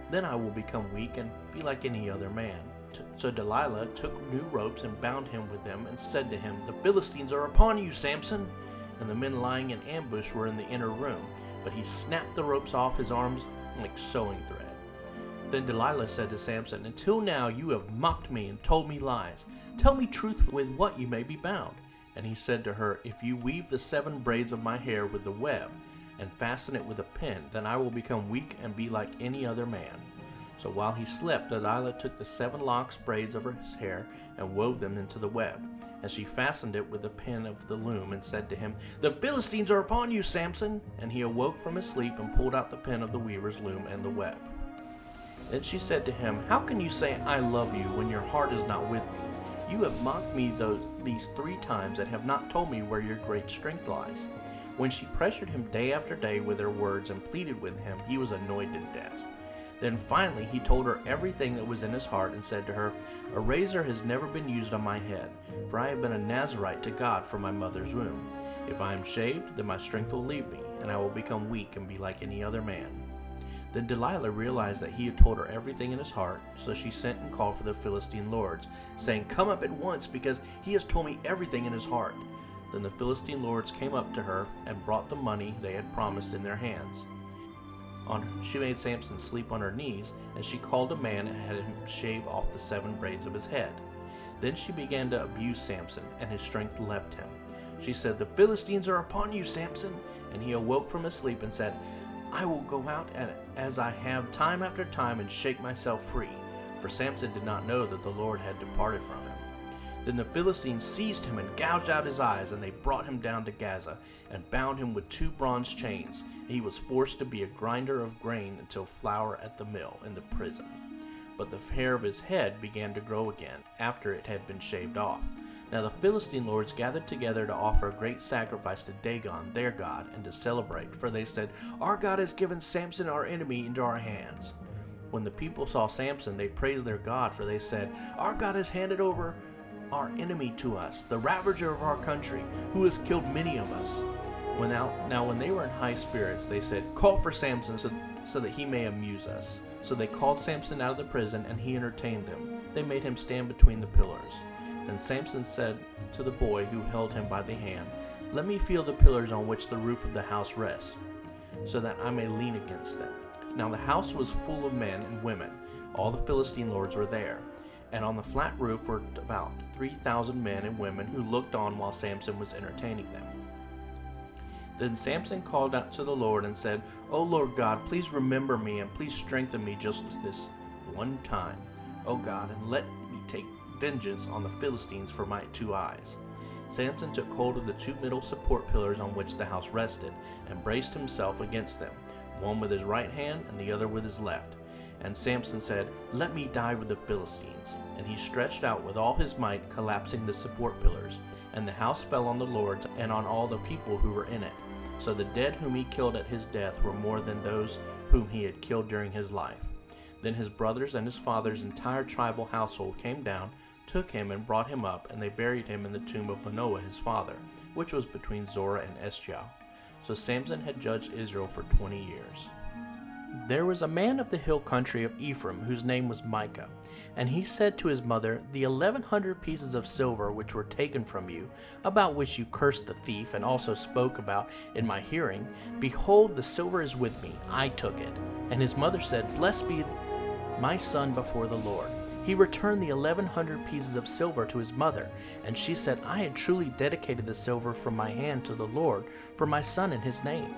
then I will become weak and be like any other man." So Delilah took new ropes and bound him with them and said to him, "The Philistines are upon you, Samson." And the men lying in ambush were in the inner room, but he snapped the ropes off his arms like sewing thread. Then Delilah said to Samson, "Until now you have mocked me and told me lies. Tell me truthfully with what you may be bound." And he said to her, "If you weave the 7 braids of my hair with the web, and fasten it with a pin, then I will become weak and be like any other man." So while he slept, Delilah took the 7 locks braids of his hair and wove them into the web. And she fastened it with the pin of the loom and said to him, "The Philistines are upon you, Samson." And he awoke from his sleep and pulled out the pin of the weaver's loom and the web. Then she said to him, "How can you say I love you when your heart is not with me? You have mocked me these 3 times and have not told me where your great strength lies." When she pressured him day after day with her words and pleaded with him, he was annoyed to death. Then finally he told her everything that was in his heart and said to her, "A razor has never been used on my head, for I have been a Nazirite to God from my mother's womb. If I am shaved, then my strength will leave me, and I will become weak and be like any other man." Then Delilah realized that he had told her everything in his heart, so she sent and called for the Philistine lords, saying, "Come up at once, because he has told me everything in his heart." Then the Philistine lords came up to her and brought the money they had promised in their hands. She made Samson sleep on her knees, and she called a man and had him shave off the 7 braids of his head. Then she began to abuse Samson, and his strength left him. She said, "The Philistines are upon you, Samson." And he awoke from his sleep and said, "I will go out as I have time after time and shake myself free." For Samson did not know that the Lord had departed from him. Then the Philistines seized him and gouged out his eyes, and they brought him down to Gaza and bound him with 2 bronze chains. He was forced to be a grinder of grain until flour at the mill in the prison. But the hair of his head began to grow again after it had been shaved off. Now the Philistine lords gathered together to offer a great sacrifice to Dagon, their god, and to celebrate, for they said, "Our God has given Samson our enemy into our hands." When the people saw Samson, they praised their God, for they said, "Our God has handed over our enemy to us, the ravager of our country, who has killed many of us." Now when they were in high spirits, they said, "Call for Samson so that he may amuse us." So they called Samson out of the prison, and he entertained them. They made him stand between the pillars. Then Samson said to the boy who held him by the hand, "Let me feel the pillars on which the roof of the house rests, so that I may lean against them." Now the house was full of men and women. All the Philistine lords were there. and on the flat roof were about 3,000 men and women who looked on while Samson was entertaining them. Then Samson called out to the Lord and said, O Lord God, please remember me and please strengthen me just this one time, O God, and let me take vengeance on the Philistines for my 2 eyes. Samson took hold of the 2 middle support pillars on which the house rested, and braced himself against them, one with his right hand and the other with his left. And Samson said, Let me die with the Philistines. And he stretched out with all his might, collapsing the support pillars. And the house fell on the Lord and on all the people who were in it. So the dead whom he killed at his death were more than those whom he had killed during his life. Then his brothers and his father's entire tribal household came down, took him and brought him up, and they buried him in the tomb of Manoah his father, which was between Zorah and Eshtaol. So Samson had judged Israel for 20 years. There was a man of the hill country of Ephraim, whose name was Micah. And he said to his mother, The 1,100 pieces of silver which were taken from you, about which you cursed the thief, and also spoke about in my hearing, behold, the silver is with me, I took it. And his mother said, Blessed be my son before the Lord. He returned the 1,100 pieces of silver to his mother, and she said, I had truly dedicated the silver from my hand to the Lord for my son in his name,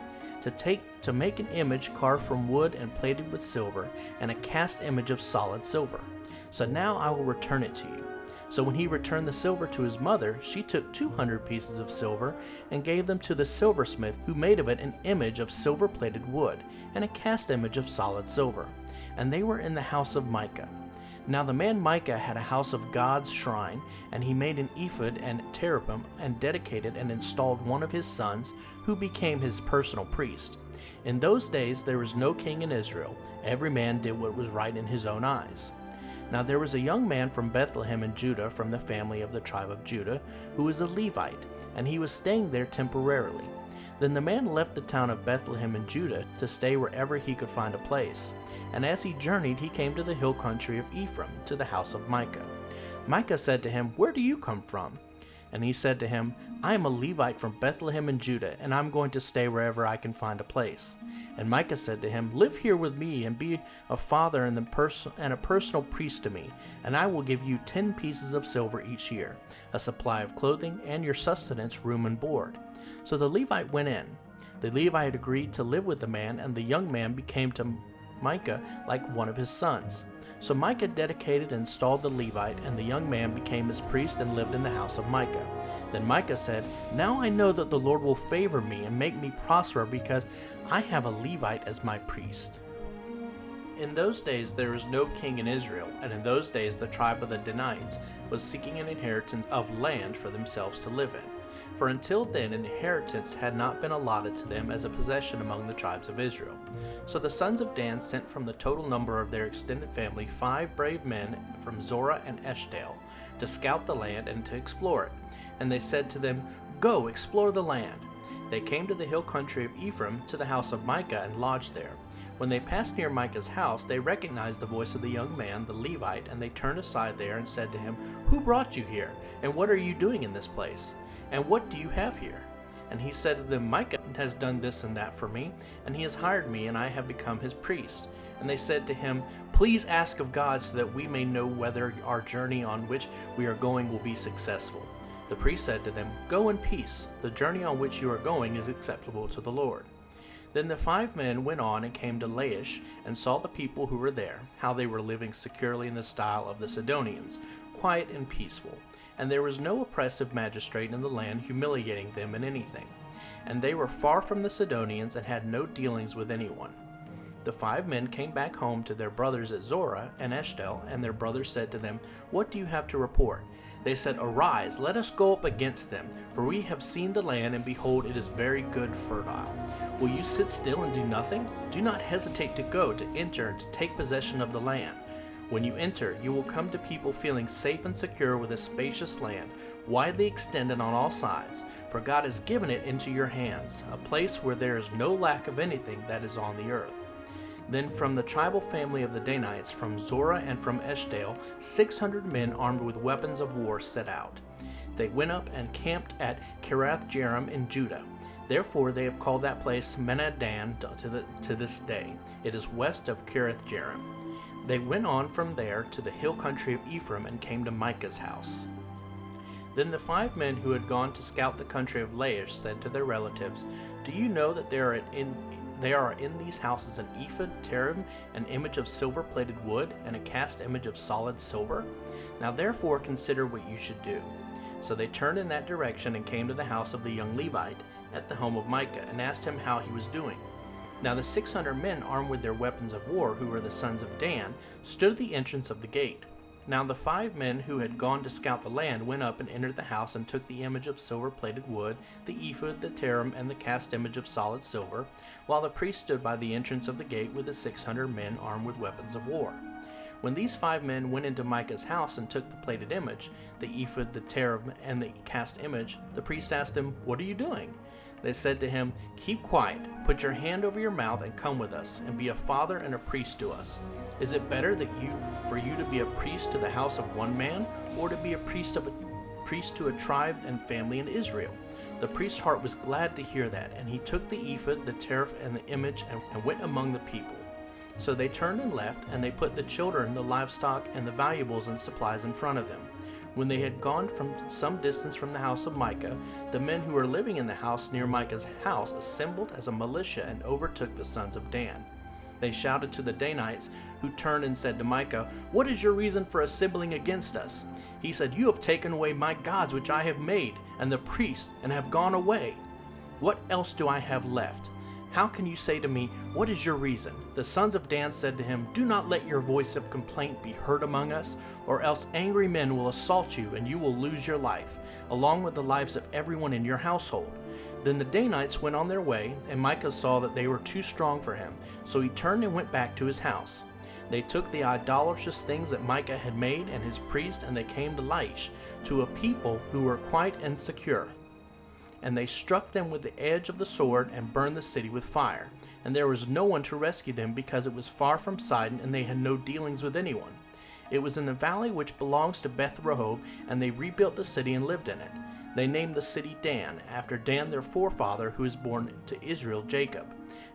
to make an image carved from wood and plated with silver, and a cast image of solid silver. So now I will return it to you. So when he returned the silver to his mother, she took 200 pieces of silver and gave them to the silversmith, who made of it an image of silver-plated wood and a cast image of solid silver. And they were in the house of Micah. Now the man Micah had a house of God's shrine, and he made an ephod and cherubim, and dedicated and installed one of his sons, who became his personal priest. In those days there was no king in Israel. Every man did what was right in his own eyes. Now there was a young man from Bethlehem in Judah, from the family of the tribe of Judah, who was a Levite, and he was staying there temporarily. Then the man left the town of Bethlehem in Judah to stay wherever he could find a place. And as he journeyed, he came to the hill country of Ephraim, to the house of Micah. Micah said to him, Where do you come from? And he said to him, I am a Levite from Bethlehem in Judah, and I am going to stay wherever I can find a place. And Micah said to him, Live here with me, and be a father and a personal priest to me, and I will give you 10 pieces of silver each year, a supply of clothing, and your sustenance, room and board. So the Levite went in. The Levite agreed to live with the man, and the young man became to Micah like one of his sons. So Micah dedicated and installed the Levite, and the young man became his priest and lived in the house of Micah. Then Micah said, Now I know that the Lord will favor me and make me prosper, because I have a Levite as my priest. In those days there was no king in Israel, and in those days the tribe of the Danites was seeking an inheritance of land for themselves to live in. For until then an inheritance had not been allotted to them as a possession among the tribes of Israel. So the sons of Dan sent from the total number of their extended family 5 brave men from Zorah and Eshtaol to scout the land and to explore it. And they said to them, Go, explore the land. They came to the hill country of Ephraim, to the house of Micah, and lodged there. When they passed near Micah's house, they recognized the voice of the young man, the Levite, and they turned aside there and said to him, Who brought you here? And what are you doing in this place? And what do you have here? And he said to them, Micah has done this and that for me, and he has hired me, and I have become his priest. And they said to him, Please ask of God, so that we may know whether our journey on which we are going will be successful. The priest said to them, Go in peace. The journey on which you are going is acceptable to the Lord. Then the 5 men went on and came to Laish, and saw the people who were there, how they were living securely in the style of the Sidonians, quiet and peaceful. And there was no oppressive magistrate in the land humiliating them in anything. And they were far from the Sidonians, and had no dealings with anyone. The 5 men came back home to their brothers at Zorah and Eshtaol, and their brothers said to them, What do you have to report? They said, Arise, let us go up against them, for we have seen the land, and behold, it is very good, fertile. Will you sit still and do nothing? Do not hesitate to go, to enter, and to take possession of the land. When you enter, you will come to people feeling safe and secure, with a spacious land, widely extended on all sides, for God has given it into your hands, a place where there is no lack of anything that is on the earth. Then from the tribal family of the Danites, from Zorah and from Eshtaol, 600 men armed with weapons of war set out. They went up and camped at Kiriath-Jearim in Judah. Therefore they have called that place Menadan to this day. It is west of Kiriath-Jearim. They went on from there to the hill country of Ephraim and came to Micah's house. Then the 5 men who had gone to scout the country of Laish said to their relatives, "Do you know that there are in these houses an ephod, terebinth, an image of silver-plated wood, and a cast image of solid silver? Now therefore consider what you should do." So they turned in that direction and came to the house of the young Levite at the home of Micah, and asked him how he was doing. Now the 600 men armed with their weapons of war, who were the sons of Dan, stood at the entrance of the gate. Now the 5 men who had gone to scout the land went up and entered the house and took the image of silver-plated wood, the ephod, the terebinth, and the cast image of solid silver, while the priest stood by the entrance of the gate with the 600 men armed with weapons of war. When these 5 men went into Micah's house and took the plated image, the ephod, the terebinth, and the cast image, the priest asked them, "What are you doing?" They said to him, "Keep quiet, put your hand over your mouth and come with us, and be a father and a priest to us. Is it better for you to be a priest to the house of one man, or to be a priest to a tribe and family in Israel?" The priest's heart was glad to hear that, and he took the ephod, the terebinth, and the image, and went among the people. So they turned and left, and they put the children, the livestock, and the valuables and supplies in front of them. When they had gone from some distance from the house of Micah, the men who were living in the house near Micah's house assembled as a militia and overtook the sons of Dan. They shouted to the Danites, who turned and said to Micah, "What is your reason for assembling against us?" He said, "You have taken away my gods which I have made, and the priests, and have gone away. What else do I have left? How can you say to me, 'What is your reason?'" The sons of Dan said to him, "Do not let your voice of complaint be heard among us, or else angry men will assault you, and you will lose your life, along with the lives of everyone in your household." Then the Danites went on their way, and Micah saw that they were too strong for him, so he turned and went back to his house. They took the idolatrous things that Micah had made and his priest, and they came to Laish, to a people who were quite insecure. And they struck them with the edge of the sword and burned the city with fire. And there was no one to rescue them, because it was far from Sidon, and they had no dealings with anyone. It was in the valley which belongs to Beth Rehob, and they rebuilt the city and lived in it. They named the city Dan, after Dan their forefather, who was born to Israel, Jacob.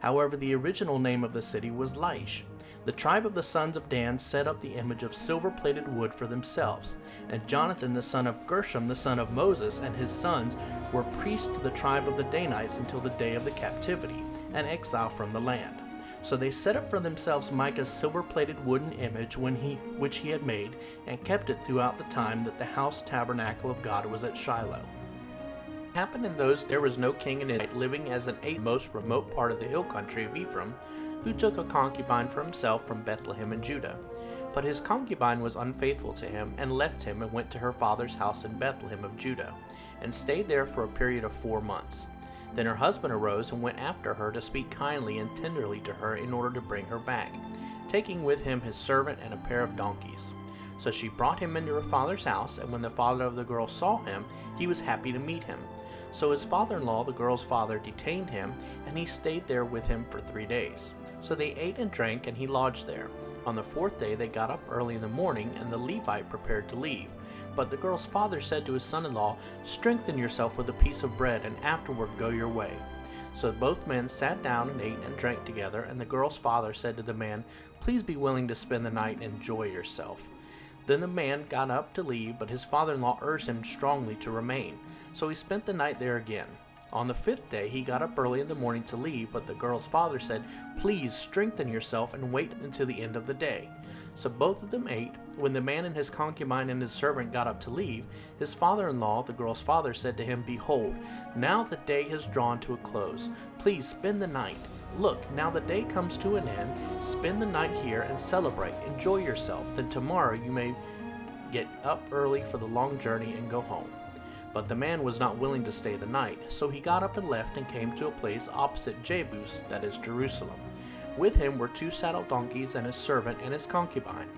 However, the original name of the city was Laish. The tribe of the sons of Dan set up the image of silver-plated wood for themselves. And Jonathan the son of Gershom the son of Moses and his sons were priests to the tribe of the Danites until the day of the captivity and exile from the land. So they set up for themselves Micah's silver-plated wooden image which he had made, and kept it throughout the time that the house tabernacle of God was at Shiloh. It happened in those there was no king in Israel, living as in a most remote part of the hill country of Ephraim, who took a concubine for himself from Bethlehem in Judah. But his concubine was unfaithful to him, and left him and went to her father's house in Bethlehem of Judah, and stayed there for a period of 4 months. Then her husband arose and went after her to speak kindly and tenderly to her in order to bring her back, taking with him his servant and a pair of donkeys. So she brought him into her father's house, and when the father of the girl saw him, he was happy to meet him. So his father-in-law, the girl's father, detained him, and he stayed there with him for 3 days. So they ate and drank, and he lodged there. On the 4th day they got up early in the morning, and the Levite prepared to leave. But the girl's father said to his son-in-law, "Strengthen yourself with a piece of bread, and afterward go your way." So both men sat down and ate and drank together, and the girl's father said to the man, "Please be willing to spend the night and enjoy yourself." Then the man got up to leave, but his father-in-law urged him strongly to remain. So he spent the night there again. On the 5th day he got up early in the morning to leave, but the girl's father said, "Please strengthen yourself and wait until the end of the day." So both of them ate. When the man and his concubine and his servant got up to leave, his father-in-law, the girl's father, said to him, "Behold, now the day has drawn to a close. Please spend the night. Look, now the day comes to an end. Spend the night here and celebrate. Enjoy yourself. Then tomorrow you may get up early for the long journey and go home." But the man was not willing to stay the night, so he got up and left and came to a place opposite Jebus, that is Jerusalem. With him were 2 saddle donkeys and his servant and his concubine.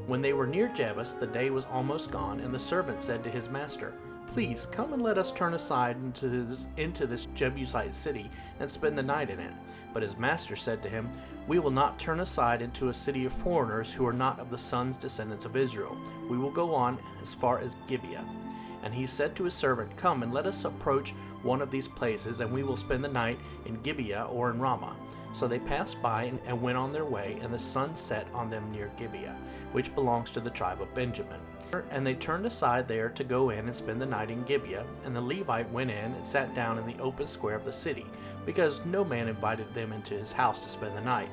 When they were near Jebus, the day was almost gone, and the servant said to his master, "Please come and let us turn aside into this Jebusite city and spend the night in it." But his master said to him, "We will not turn aside into a city of foreigners who are not of the descendants of Israel. We will go on as far as Gibeah." And he said to his servant, "Come and let us approach one of these places, and we will spend the night in Gibeah or in Ramah." So they passed by and went on their way, and the sun set on them near Gibeah, which belongs to the tribe of Benjamin. And they turned aside there to go in and spend the night in Gibeah, and the Levite went in and sat down in the open square of the city, because no man invited them into his house to spend the night.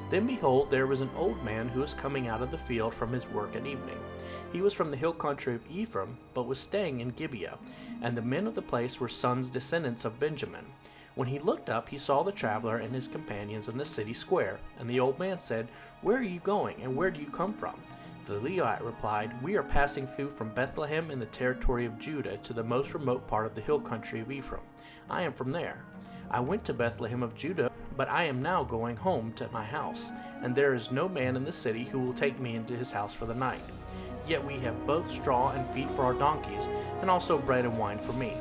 Then behold, there was an old man who was coming out of the field from his work at evening. He was from the hill country of Ephraim, but was staying in Gibeah, and the men of the place were sons descendants of Benjamin. When he looked up, he saw the traveler and his companions in the city square, and the old man said, "Where are you going, and where do you come from?" The Levite replied, "We are passing through from Bethlehem in the territory of Judah to the most remote part of the hill country of Ephraim. I am from there. I went to Bethlehem of Judah, but I am now going home to my house, and there is no man in the city who will take me into his house for the night. Yet we have both straw and feed for our donkeys, and also bread and wine for me,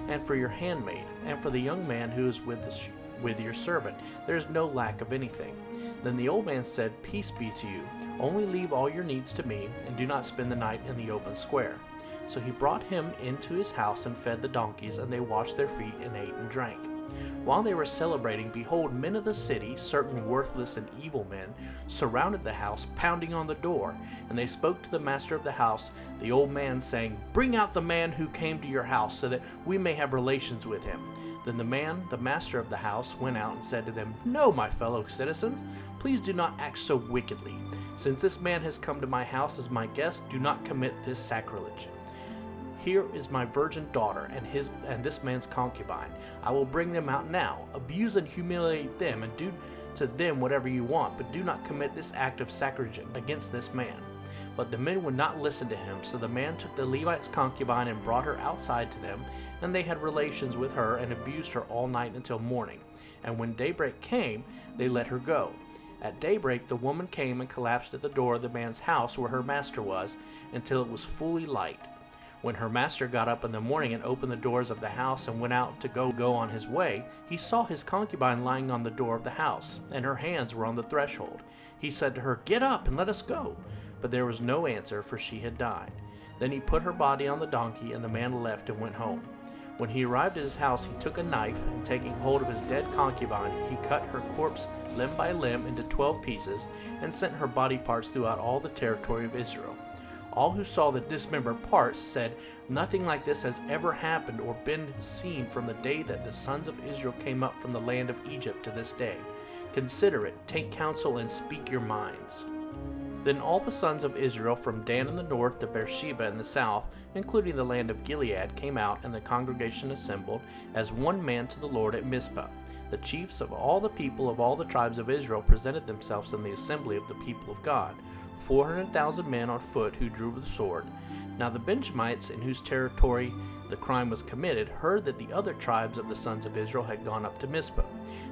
and for your handmaid, and for the young man who is with your servant. There is no lack of anything." Then the old man said, "Peace be to you. Only leave all your needs to me, and do not spend the night in the open square." So he brought him into his house and fed the donkeys, and they washed their feet and ate and drank. While they were celebrating, behold, men of the city, certain worthless and evil men, surrounded the house, pounding on the door. And they spoke to the master of the house, the old man, saying, "Bring out the man who came to your house, so that we may have relations with him." Then the master of the house, went out and said to them, "No, my fellow citizens, please do not act so wickedly. Since this man has come to my house as my guest, do not commit this sacrilege. Here is my virgin daughter and this man's concubine. I will bring them out now. Abuse and humiliate them, and do to them whatever you want, but do not commit this act of sacrilege against this man." But the men would not listen to him, so the man took the Levite's concubine and brought her outside to them, and they had relations with her and abused her all night until morning. And when daybreak came, they let her go. At daybreak the woman came and collapsed at the door of the man's house where her master was, until it was fully light. When her master got up in the morning and opened the doors of the house and went out to go on his way, he saw his concubine lying on the door of the house, and her hands were on the threshold. He said to her, "Get up and let us go." But there was no answer, for she had died. Then he put her body on the donkey, and the man left and went home. When he arrived at his house, he took a knife, and taking hold of his dead concubine, he cut her corpse limb by limb into 12 pieces, and sent her body parts throughout all the territory of Israel. All who saw the dismembered parts said, "Nothing like this has ever happened or been seen from the day that the sons of Israel came up from the land of Egypt to this day. Consider it, take counsel, and speak your minds." Then all the sons of Israel from Dan in the north to Beersheba in the south, including the land of Gilead, came out, and the congregation assembled as one man to the Lord at Mizpah. The chiefs of all the people of all the tribes of Israel presented themselves in the assembly of the people of God, 400,000 men on foot who drew the sword. Now the Benjamites, in whose territory the crime was committed, heard that the other tribes of the sons of Israel had gone up to Mizpah.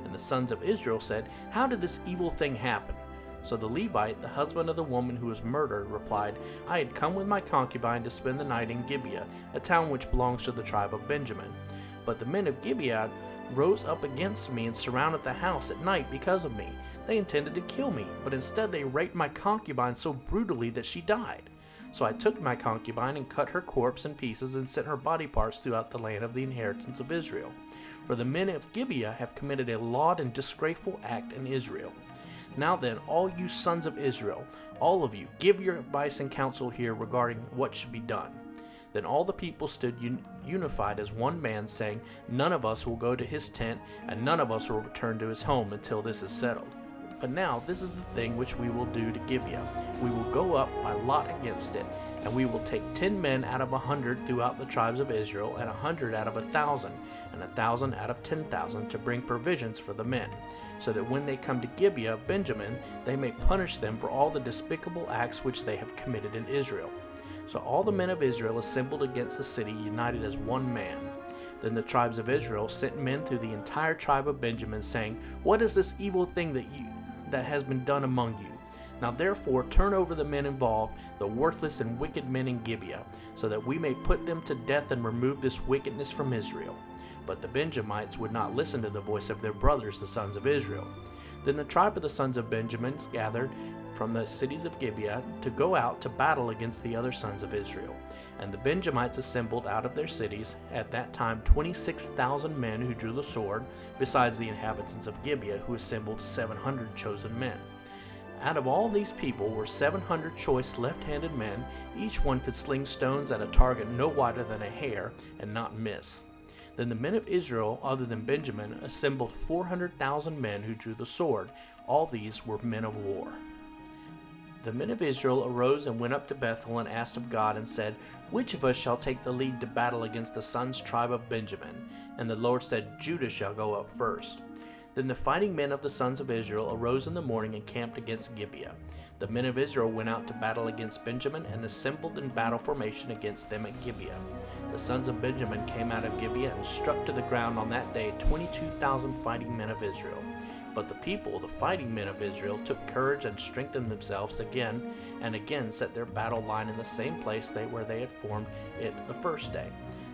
And the sons of Israel said, "How did this evil thing happen?" So the Levite, the husband of the woman who was murdered, replied, "I had come with my concubine to spend the night in Gibeah, a town which belongs to the tribe of Benjamin. But the men of Gibeah rose up against me and surrounded the house at night because of me. They intended to kill me, but instead they raped my concubine so brutally that she died. So I took my concubine and cut her corpse in pieces and sent her body parts throughout the land of the inheritance of Israel. For the men of Gibeah have committed a lewd and disgraceful act in Israel. Now then, all you sons of Israel, all of you, give your advice and counsel here regarding what should be done." Then all the people stood unified as one man, saying, "None of us will go to his tent, and none of us will return to his home until this is settled. But now this is the thing which we will do to Gibeah. We will go up by lot against it, and we will take 10 men out of 100 throughout the tribes of Israel, and 100 out of 1,000, and 1,000 out of 10,000, to bring provisions for the men, so that when they come to Gibeah of Benjamin, they may punish them for all the despicable acts which they have committed in Israel." So all the men of Israel assembled against the city, united as one man. Then the tribes of Israel sent men through the entire tribe of Benjamin, saying, "What is this evil thing that has been done among you? Now therefore turn over the men involved, the worthless and wicked men in Gibeah, so that we may put them to death and remove this wickedness from Israel." But the Benjamites would not listen to the voice of their brothers, the sons of Israel. Then the tribe of the sons of Benjamin gathered from the cities of Gibeah to go out to battle against the other sons of Israel. And the Benjamites assembled out of their cities, at that time 26,000 men who drew the sword, besides the inhabitants of Gibeah, who assembled 700 chosen men. Out of all these people were 700 choice left-handed men. Each one could sling stones at a target no wider than a hair, and not miss. Then the men of Israel, other than Benjamin, assembled 400,000 men who drew the sword. All these were men of war. The men of Israel arose and went up to Bethel and asked of God and said, "Which of us shall take the lead to battle against the sons' tribe of Benjamin?" And the Lord said, "Judah shall go up first." Then the fighting men of the sons of Israel arose in the morning and camped against Gibeah. The men of Israel went out to battle against Benjamin and assembled in battle formation against them at Gibeah. The sons of Benjamin came out of Gibeah and struck to the ground on that day 22,000 fighting men of Israel. But the people, the fighting men of Israel, took courage and strengthened themselves again, and again set their battle line in the same place where they had formed it the first day.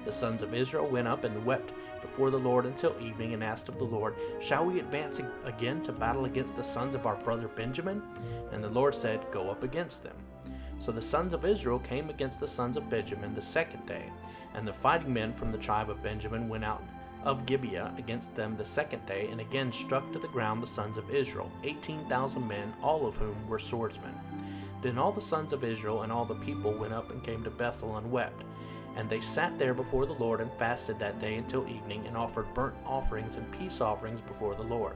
The sons of Israel went up and wept before the Lord until evening, and asked of the Lord, "Shall we advance again to battle against the sons of our brother Benjamin?" And the Lord said, "Go up against them." So the sons of Israel came against the sons of Benjamin the second day, and the fighting men from the tribe of Benjamin went out of Gibeah against them the second day, and again struck to the ground the sons of Israel, 18,000 men, all of whom were swordsmen. Then all the sons of Israel and all the people went up and came to Bethel and wept. And they sat there before the Lord and fasted that day until evening, and offered burnt offerings and peace offerings before the Lord.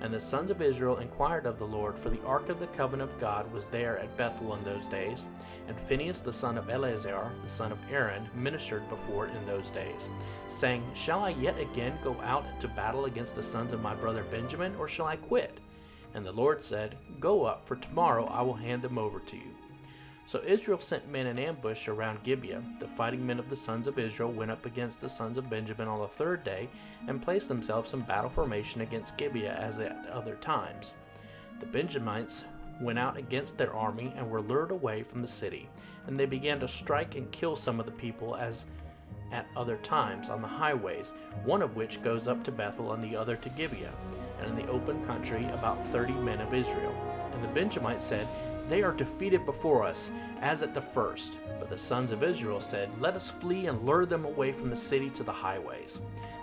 And the sons of Israel inquired of the Lord, for the ark of the covenant of God was there at Bethel in those days. And Phinehas the son of Eleazar, the son of Aaron, ministered before it in those days, saying, "Shall I yet again go out to battle against the sons of my brother Benjamin, or shall I quit?" And the Lord said, "Go up, for tomorrow I will hand them over to you." So Israel sent men in ambush around Gibeah. The fighting men of the sons of Israel went up against the sons of Benjamin on the third day, and placed themselves in battle formation against Gibeah as at other times. The Benjamites went out against their army and were lured away from the city, and they began to strike and kill some of the people as at other times on the highways, one of which goes up to Bethel and the other to Gibeah, and in the open country about 30 men of Israel. And the Benjamites said, "They are defeated before us, as at the first." But the sons of Israel said, "Let us flee and lure them away from the city to the highways."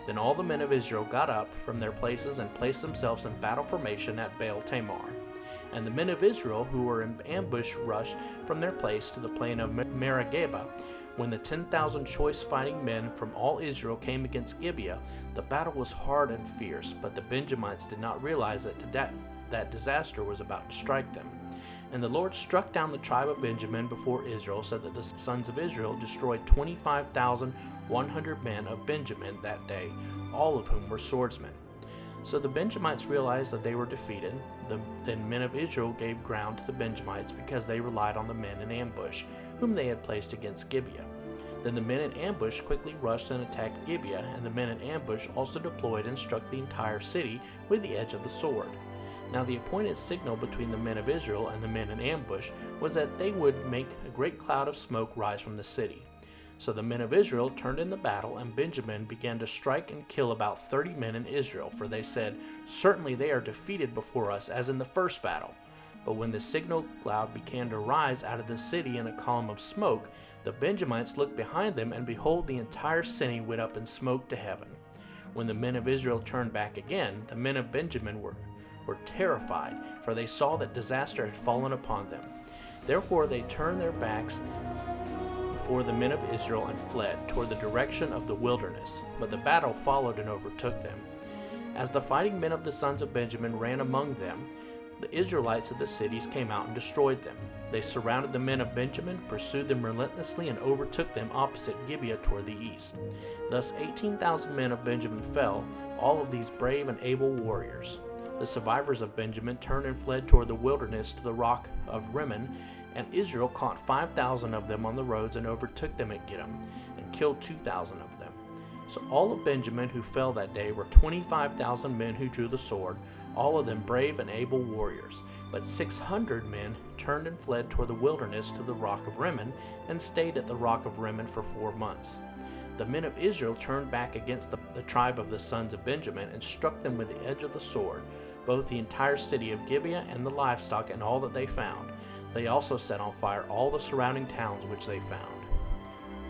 Then all the men of Israel got up from their places and placed themselves in battle formation at Baal Tamar. And the men of Israel who were in ambush rushed from their place to the plain of Merageba. When the 10,000 choice fighting men from all Israel came against Gibeah, the battle was hard and fierce, but the Benjamites did not realize that disaster was about to strike them. And the Lord struck down the tribe of Benjamin before Israel, so that the sons of Israel destroyed 25,100 men of Benjamin that day, all of whom were swordsmen. So the Benjamites realized that they were defeated. Then men of Israel gave ground to the Benjamites, because they relied on the men in ambush, whom they had placed against Gibeah. Then the men in ambush quickly rushed and attacked Gibeah, and the men in ambush also deployed and struck the entire city with the edge of the sword. Now the appointed signal between the men of Israel and the men in ambush was that they would make a great cloud of smoke rise from the city. So the men of Israel turned in the battle, and Benjamin began to strike and kill about 30 men in Israel, for they said, "Certainly they are defeated before us, as in the first battle." But when the signal cloud began to rise out of the city in a column of smoke, the Benjamites looked behind them, and behold, the entire city went up in smoke to heaven. When the men of Israel turned back again, the men of Benjamin were terrified, for they saw that disaster had fallen upon them. Therefore they turned their backs before the men of Israel and fled toward the direction of the wilderness. But the battle followed and overtook them. As the fighting men of the sons of Benjamin ran among them, the Israelites of the cities came out and destroyed them. They surrounded the men of Benjamin, pursued them relentlessly, and overtook them opposite Gibeah toward the east. Thus 18,000 men of Benjamin fell, all of these brave and able warriors. The survivors of Benjamin turned and fled toward the wilderness to the rock of Rimmon, and Israel caught 5,000 of them on the roads and overtook them at Gideon, and killed 2,000 of them. So all of Benjamin who fell that day were 25,000 men who drew the sword, all of them brave and able warriors. But 600 men turned and fled toward the wilderness to the rock of Rimmon, and stayed at the rock of Rimmon for 4 months. The men of Israel turned back against the tribe of the sons of Benjamin, and struck them with the edge of the sword. both the entire city of Gibeah and the livestock and all that they found. They also set on fire all the surrounding towns which they found.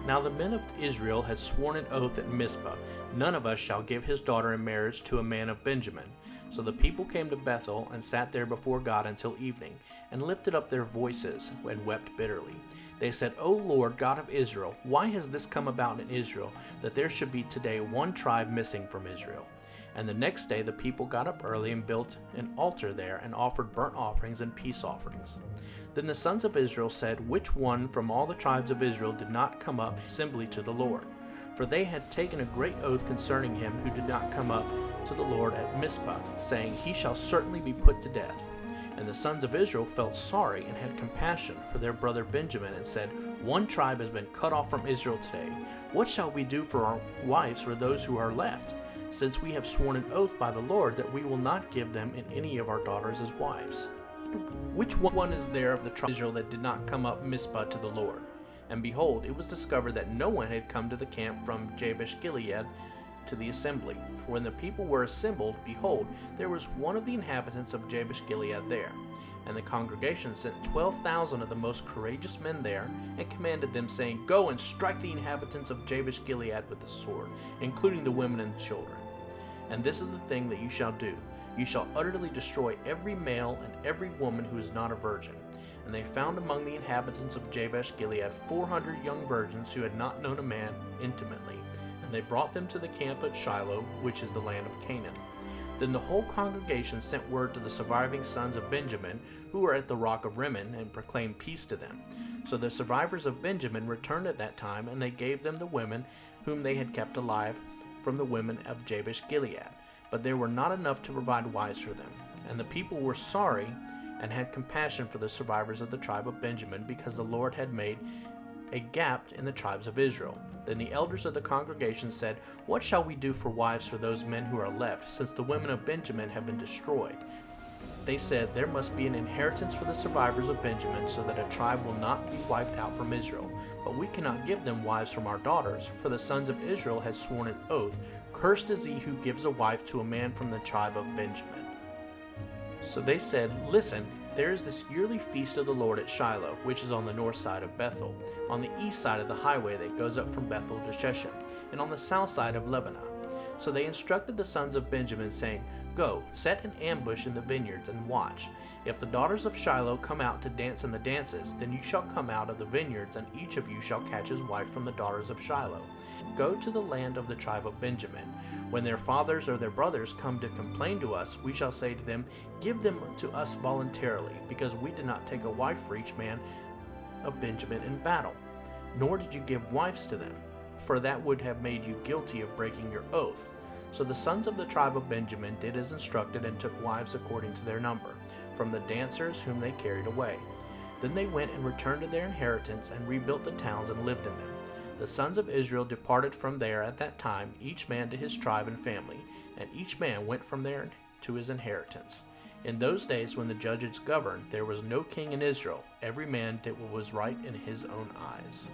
Now the men of Israel had sworn an oath at Mizpah, "None of us shall give his daughter in marriage to a man of Benjamin." So the people came to Bethel and sat there before God until evening, and lifted up their voices and wept bitterly. They said, "O Lord, God of Israel, why has this come about in Israel, that there should be today one tribe missing from Israel?" And the next day the people got up early and built an altar there, and offered burnt offerings and peace offerings. Then the sons of Israel said, "Which one from all the tribes of Israel did not come up assembly to the Lord?" For they had taken a great oath concerning him who did not come up to the Lord at Mizpah, saying, "He shall certainly be put to death." And the sons of Israel felt sorry and had compassion for their brother Benjamin, and said, "One tribe has been cut off from Israel today. What shall we do for our wives for those who are left? Since we have sworn an oath by the Lord that we will not give them in any of our daughters as wives. Which one is there of the tribe of Israel that did not come up Mizpah to the Lord?" And behold, it was discovered that no one had come to the camp from Jabesh Gilead to the assembly. For when the people were assembled, behold, there was one of the inhabitants of Jabesh Gilead there. And the congregation sent 12,000 of the most courageous men there, and commanded them, saying, "Go and strike the inhabitants of Jabesh Gilead with the sword, including the women and children. And this is the thing that you shall do. You shall utterly destroy every male and every woman who is not a virgin." And they found among the inhabitants of Jabesh Gilead 400 young virgins who had not known a man intimately. And they brought them to the camp at Shiloh, which is the land of Canaan. Then the whole congregation sent word to the surviving sons of Benjamin, who were at the rock of Rimmon, and proclaimed peace to them. So the survivors of Benjamin returned at that time, and they gave them the women whom they had kept alive from the women of Jabesh Gilead. But there were not enough to provide wives for them. And the people were sorry and had compassion for the survivors of the tribe of Benjamin, because the Lord had made a gap in the tribes of Israel. Then the elders of the congregation said, "What shall we do for wives for those men who are left, since the women of Benjamin have been destroyed?" They said, "There must be an inheritance for the survivors of Benjamin, so that a tribe will not be wiped out from Israel. But we cannot give them wives from our daughters, for the sons of Israel had sworn an oath, 'Cursed is he who gives a wife to a man from the tribe of Benjamin.'" So they said, "Listen, there is this yearly feast of the Lord at Shiloh, which is on the north side of Bethel, on the east side of the highway that goes up from Bethel to Shechem, and on the south side of Lebanon." So they instructed the sons of Benjamin, saying, "Go, set an ambush in the vineyards, and watch. If the daughters of Shiloh come out to dance in the dances, then you shall come out of the vineyards, and each of you shall catch his wife from the daughters of Shiloh. Go to the land of the tribe of Benjamin. When their fathers or their brothers come to complain to us, we shall say to them, 'Give them to us voluntarily, because we did not take a wife for each man of Benjamin in battle, nor did you give wives to them, for that would have made you guilty of breaking your oath.'" So the sons of the tribe of Benjamin did as instructed, and took wives according to their number, from the dancers whom they carried away. Then they went and returned to their inheritance, and rebuilt the towns and lived in them. The sons of Israel departed from there at that time, each man to his tribe and family, and each man went from there to his inheritance. In those days when the judges governed, there was no king in Israel. Every man did what was right in his own eyes.